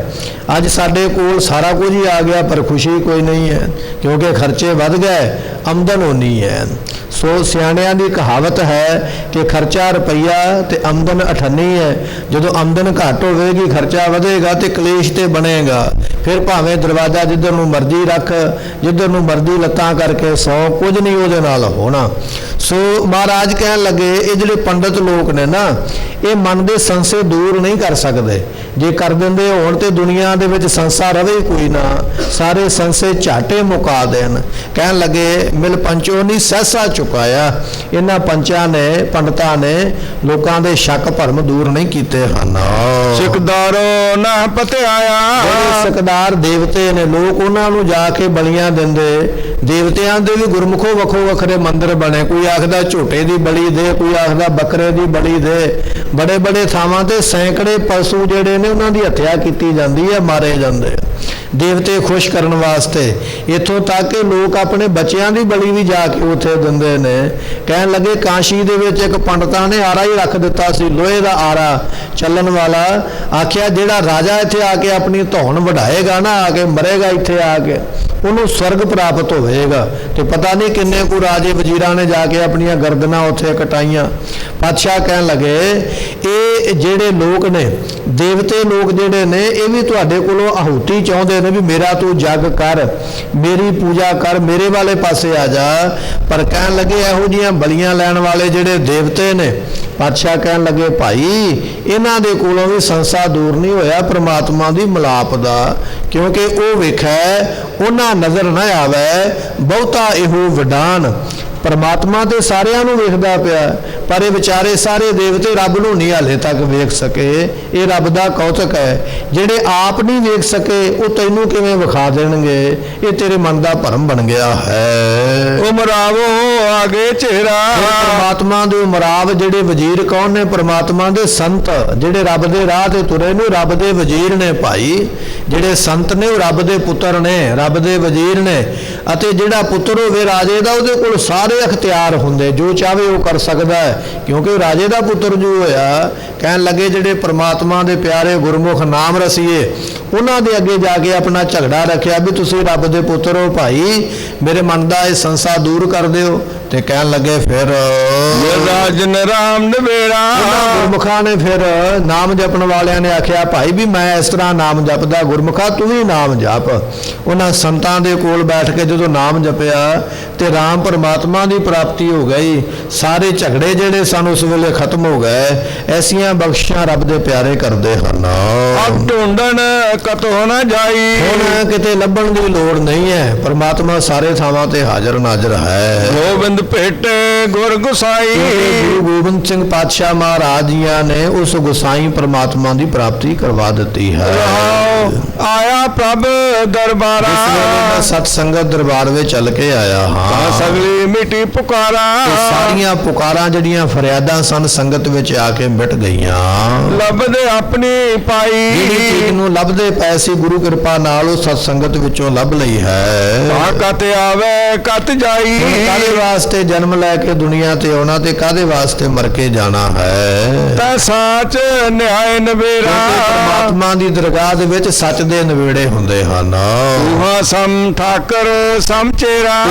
ਅੱਜ ਸਾਡੇ ਕੋਲ ਸਾਰਾ ਕੁਝ ਹੀ ਆ ਗਿਆ ਪਰ ਖੁਸ਼ੀ ਕੋਈ ਨਹੀਂ ਹੈ, ਕਿਉਂਕਿ ਖਰਚੇ ਵੱਧ ਗਏ, ਆਮਦਨ ਉਨੀ ਹੈ। ਸੋ ਸਿਆਣਿਆਂ ਦੀ ਕਹਾਵਤ ਹੈ ਕਿ ਖਰਚਾ ਰੁਪਈਆ ਤੇ ਆਮਦਨ ਅਠੰਨੀ ਹੈ। ਜਦੋਂ ਆਮਦਨ ਘੱਟ ਹੋਵੇਗੀ ਖਰਚਾ ਵਧੇਗਾ ਤੇ ਕਲੇਸ਼ ਤੇ ਬਣੇਗਾ। ਫਿਰ ਭਾਵੇਂ ਦਰਵਾਜ਼ਾ ਜਿੱਧਰ ਨੂੰ ਮਰਜ਼ੀ ਰੱਖ, ਜਿੱਧਰ ਨੂੰ ਮਰਜ਼ੀ ਲੱਤਾਂ ਕਰਕੇ ਸੌ, ਕੁਝ ਨਹੀਂ ਉਹਦੇ ਨਾਲ ਹੋਣਾ। ਸੋ ਮਹਾਰਾਜ ਕਹਿਣ ਲੱਗੇ ਇਹ ਜਿਹੜੇ ਪੰਡਤ ਲੋਕ ਨੇ ਨਾ, ਇਹ ਮਨ ਦੇ ਸੰਸੇ ਦੂਰ ਨਹੀਂ ਕਰ ਸਕਦੇ। ਜੇ ਕਰ ਦਿੰਦੇ ਹੋਣ ਤੇ ਦੁਨੀਆ ਦੇ ਵਿੱਚ ਸੰਸਾ ਰਵੇ ਕੋਈ ਨਾ, ਸਾਰੇ ਸੰਸੇ ਝਾਟੇ ਮੁਕਾ ਦੇਣ। ਕਹਿਣ ਲੱਗੇ ਮਿਲ ਪੰਚੋ ਨਹੀਂ ਸਹਿਸਾ ਚੁਕਾਇਆ। ਇਹਨਾਂ ਪੰਚਾਂ ਨੇ, ਪੰਡਤਾਂ ਨੇ ਲੋਕਾਂ ਦੇ ਸ਼ੱਕ ਭਰਮ ਦੂਰ ਨਹੀਂ ਕੀਤੇ ਹਨ। ਸਿਕਦਾਰੋ ਨਾ ਪਤਿਆਇਆ, ਜਿਹੜੇ ਸਿਕਦਾਰ ਦੇਵਤੇ ਨੇ, ਲੋਕ ਉਹਨਾਂ ਨੂੰ ਜਾ ਕੇ ਬਲੀਆਂ ਦਿੰਦੇ। ਦੇਵਤਿਆਂ ਦੇ ਵੀ ਗੁਰਮੁਖੋ ਵੱਖੋ ਵੱਖਰੇ ਮੰਦਿਰ ਬਣੇ, ਕੋਈ ਆਖਦਾ ਝੋਟੇ ਦੀ ਬਲੀ ਦੇ, ਕੋਈ ਆਖਦਾ ਬੱਕਰੇ ਦੀ ਬਲੀ ਦੇ। ਬੜੇ ਬੜੇ ਥਾਵਾਂ ਤੇ ਸੈਂਕੜੇ ਪਸ਼ੂ ਜਿਹੜੇ ਨੇ ਉਹਨਾਂ ਦੀ ਹੱਤਿਆ ਕੀਤੀ ਜਾਂਦੀ ਹੈ, ਮਾਰੇ ਜਾਂਦੇ ਦੇਵਤੇ ਖੁਸ਼ ਕਰਨ ਵਾਸਤੇ। ਇੱਥੋਂ ਤੱਕ ਕਿ ਲੋਕ ਆਪਣੇ ਬੱਚਿਆਂ ਦੀ ਬਲੀ ਵੀ ਜਾ ਕੇ ਉੱਥੇ ਦਿੰਦੇ ਨੇ। ਕਹਿਣ ਲੱਗੇ ਕਾਸ਼ੀ ਦੇ ਵਿੱਚ ਇੱਕ ਪੰਡਤਾਂ ਨੇ ਆਰਾ ਹੀ ਰੱਖ ਦਿੱਤਾ ਸੀ, ਲੋਹੇ ਦਾ ਆਰਾ ਚੱਲਣ ਵਾਲਾ। ਆਖਿਆ ਜਿਹੜਾ ਰਾਜਾ ਇੱਥੇ ਆ ਕੇ ਆਪਣੀ ਧੌਣ ਵਢਾਏਗਾ ਨਾ, ਆ ਕੇ ਮਰੇਗਾ ਇੱਥੇ ਆ ਕੇ, ਉਹਨੂੰ ਸਵਰਗ ਪ੍ਰਾਪਤ ਹੋਵੇਗਾ। ਤੇ ਪਤਾ ਨਹੀਂ ਕਿੰਨੇ ਕੁ ਰਾਜੇ ਵਜ਼ੀਰਾਂ ਨੇ ਜਾ ਕੇ ਆਪਣੀਆਂ ਗਰਦਨਾਂ ਉੱਥੇ ਕਟਾਈਆਂ। ਪਾਤਸ਼ਾਹ ਕਹਿਣ ਲੱਗੇ ਇਹ ਜਿਹੜੇ ਲੋਕ ਨੇ, ਦੇਵਤੇ ਲੋਕ ਜਿਹੜੇ ਨੇ, ਇਹ ਵੀ ਤੁਹਾਡੇ ਕੋਲੋਂ ਆਹੂਤੀ ਚਾਹੁੰਦੇ ਨੇ ਵੀ ਮੇਰਾ ਤੂੰ ਜੱਗ ਕਰ, ਮੇਰੀ ਪੂਜਾ ਕਰ, ਮੇਰੇ ਵਾਲੇ ਪਾਸੇ ਆ ਜਾ। ਪਰ ਕਹਿਣ ਲੱਗੇ ਇਹੋ ਜਿਹੀਆਂ ਬਲੀਆਂ ਲੈਣ ਵਾਲੇ ਜਿਹੜੇ ਦੇਵਤੇ ਨੇ, ਪਾਤਸ਼ਾਹ ਕਹਿਣ ਲੱਗੇ ਭਾਈ ਇਹਨਾਂ ਦੇ ਕੋਲੋਂ ਵੀ ਸੰਸਾ ਦੂਰ ਨਹੀਂ ਹੋਇਆ ਪ੍ਰਮਾਤਮਾ ਦੀ ਮਿਲਾਪ ਦਾ, ਕਿਉਂਕਿ ਉਹ ਵੇਖੈ ਉਹਨਾਂ ਨਜ਼ਰ ਨਾ ਆਵੇ ਬਹੁਤਾ ਇਹੋ ਵਡਾਨ। ਪਰਮਾਤਮਾ ਤੇ ਸਾਰਿਆਂ ਨੂੰ ਵੇਖਦਾ ਪਿਆ, ਪਰ ਇਹ ਵਿਚਾਰੇ ਸਾਰੇ ਦੇਵਤੇ ਰੱਬ ਨੂੰ ਨਹੀਂ ਹਾਲੇ ਤੱਕ ਵੇਖ ਸਕੇ। ਇਹ ਰੱਬ ਦਾ ਕੌਤਕ ਹੈ। ਜਿਹੜੇ ਆਪ ਨਹੀਂ ਵੇਖ ਸਕੇ ਉਹ ਤੈਨੂੰ ਕਿਵੇਂ ਵਿਖਾ ਦੇਣਗੇ? ਇਹ ਤੇਰੇ ਮਨ ਦਾ ਭਰਮ ਬਣ ਗਿਆ ਹੈ। ਉਮਰਾਵੋ ਆਗੇ ਚਿਹਰਾ, ਪਰਮਾਤਮਾ ਦੇ ਉਮਰਾਵ ਜਿਹੜੇ ਵਜ਼ੀਰ ਕੌਣ ਨੇ? ਪਰਮਾਤਮਾ ਦੇ ਸੰਤ, ਜਿਹੜੇ ਰੱਬ ਦੇ ਰਾਹ ਤੇ ਤੁਰੇ ਨੇ, ਰੱਬ ਦੇ ਵਜ਼ੀਰ ਨੇ ਭਾਈ। ਜਿਹੜੇ ਸੰਤ ਨੇ ਉਹ ਰੱਬ ਦੇ ਪੁੱਤਰ ਨੇ, ਰੱਬ ਦੇ ਵਜ਼ੀਰ ਨੇ। ਅਤੇ ਜਿਹੜਾ ਪੁੱਤਰ ਹੋਵੇ ਰਾਜੇ ਦਾ, ਉਹਦੇ ਕੋਲ ਸਾਰੇ ਅਖਤਿਆਰ ਹੁੰਦੇ, ਜੋ ਚਾਹੇ ਉਹ ਕਰ ਸਕਦਾ ਹੈ, ਕਿਉਂਕਿ ਉਹ ਰਾਜੇ ਦਾ ਪੁੱਤਰ ਜੋ ਹੋਇਆ। ਕਹਿਣ ਲੱਗੇ ਜਿਹੜੇ ਪਰਮਾਤਮਾ ਦੇ ਪਿਆਰੇ ਗੁਰਮੁਖ ਨਾਮ ਰਸੀਏ, ਉਹਨਾਂ ਦੇ ਅੱਗੇ ਜਾ ਕੇ ਆਪਣਾ ਝਗੜਾ ਰੱਖਿਆ ਵੀ ਤੁਸੀਂ ਰੱਬ ਦੇ ਪੁੱਤਰ ਹੋ ਭਾਈ, ਮੇਰੇ ਮਨ ਦਾ ਇਹ ਸੰਸਾ ਦੂਰ ਕਰ ਦਿਓ। ਤੇ ਕਹਿਣ ਲੱਗੇ ਫਿਰ ਰਾਜਨ ਰਾਮ ਨਵੇੜਾ, ਗੁਰਮੁਖਾਂ ਨੇ ਫਿਰ ਨਾਮ ਜਪਣ ਵਾਲਿਆਂ ਨੇ ਆਖਿਆ ਭਾਈ ਵੀ ਮੈਂ ਇਸ ਤਰ੍ਹਾਂ ਨਾਮ ਜਪਦਾ, ਗੁਰਮੁਖਾ ਤੂੰ ਵੀ ਨਾਮ ਜਪ। ਉਹਨਾਂ ਸੰਤਾਂ ਦੇ ਕੋਲ ਬੈਠ ਕੇ ਜਦੋਂ ਨਾਮ ਜਪਿਆ ਤੇ ਰਾਮ ਪਰਮਾਤਮਾ ਦੀ ਪ੍ਰਾਪਤੀ ਹੋ ਗਈ। ਸਾਰੇ ਝਗੜੇ ਜਿਹੜੇ ਸਨ ਉਸ ਵੇਲੇ ਖਤਮ ਹੋ ਗਏ। ਐਸੀਆਂ ਬਖਸ਼ਿਸ਼ਾਂ ਰੱਬ ਦੇ ਪਿਆਰੇ ਕਰਦੇ ਹਨ। ਅਬ ਢੂੰਡਣ ਕਤੋ ਨਾ ਜਾਈ, ਹੁਣ ਕਿਤੇ ਲੱਭਣ ਦੀ ਲੋੜ ਨਹੀਂ ਹੈ, ਪਰਮਾਤਮਾ ਸਾਰੇ ਥਾਵਾਂ ਤੇ ਹਾਜ਼ਰ ਨਾਜ਼ਰ ਹੈ। ਗੋਬਿੰਦ ਭੇਟੇ ਗੁਰ ਗੁਸਾਈ, ਗੁਰੂ ਗੋਬਿੰਦ ਸਿੰਘ ਪਾਤਸ਼ਾਹ ਮਹਾਰਾਜ ਜੀਆਂ ਨੇ ਉਸ ਗੁਸਾਈ ਪਰਮਾਤਮਾ ਦੀ ਪ੍ਰਾਪਤੀ ਕਰਵਾ ਦਿੱਤੀ ਹੈ। ਆਇਆ ਪ੍ਰਭ ਦਰਬਾਰਾ, ਸਤ ਸੰਗਤ ਦਰਬਾਰ ਵਿੱਚ ਚੱਲ ਕੇ ਆਇਆ ਹਾਂ। ਸਗਲੀ ਮਿੱਟੀ ਪੁਕਾਰਾ, ਸਾਰੀਆਂ ਪੁਕਾਰਾਂ ਜਿਹੜੀਆਂ ਫਰਿਆਦਾਂ ਸਨ ਸੰਗਤ ਵਿੱਚ ਆ ਕੇ ਮਿਟ ਗਈਆਂ। ਲੱਭਦੇ ਆਪਣੀ ਪਾਈ, ਜਿਹੜੀ ਚੀਜ਼ ਨੂੰ ਲੱਭਦੇ ਪਏ ਸੀ ਗੁਰੂ ਕਿਰਪਾ ਨਾਲ ਉਹ ਸਤ ਸੰਗਤ ਵਿੱਚੋਂ ਲੱਭ ਲਈ ਹੈ। ਕਤ ਆਵੇ ਕਤ ਜਾਈ, ਕਾਹਦੇ ਵਾਸਤੇ ਜਨਮ ਲੈ ਕੇ ਦੁਨੀਆ ਤੇ ਆਉਣਾ ਤੇ ਕਾਹਦੇ ਵਾਸਤੇ ਮਰ ਕੇ ਜਾਣਾ ਹੈ? ਤਾਂ ਸਾਚ ਨਿਆਏ ਨਵੇਰਾ, ਪਰਮਾਤਮਾ ਦੀ ਦਰਗਾਹ ਦੇ ਵਿੱਚ ਸੱਚ ਦੇ ਨਵੇੜੇ ਹੁੰਦੇ ਹਨ। ਤੂਹਾ ਸਮ ਠਾਕਰ ਸਮ ਚੇਰਾ,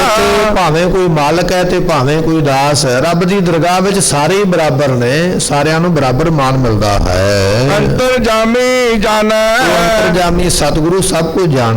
ਭਾਵੇਂ ਕੋਈ ਮਾਲਕ ਹੈ ਤੇ ਭਾਵੇਂ ਕੋਈ ਦਾਸ ਹੈ, ਰੱਬ ਦੀ ਦਰਗਾਹ ਵਿੱਚ ਸਾਰੇ ਹੀ ਬਰਾਬਰ ਨੇ, ਸਾਰਿਆਂ ਨੂੰ ਬਰਾਬਰ ਮਾਨ ਮਿਲਦਾ ਹੈ। ਅੰਤਰ ਜਾਮੀ ਜਾਣੈ, ਅੰਤਰਜਾਮੀ ਸਤਿਗੁਰੂ ਸਭ ਕੁਝ ਜਾਣ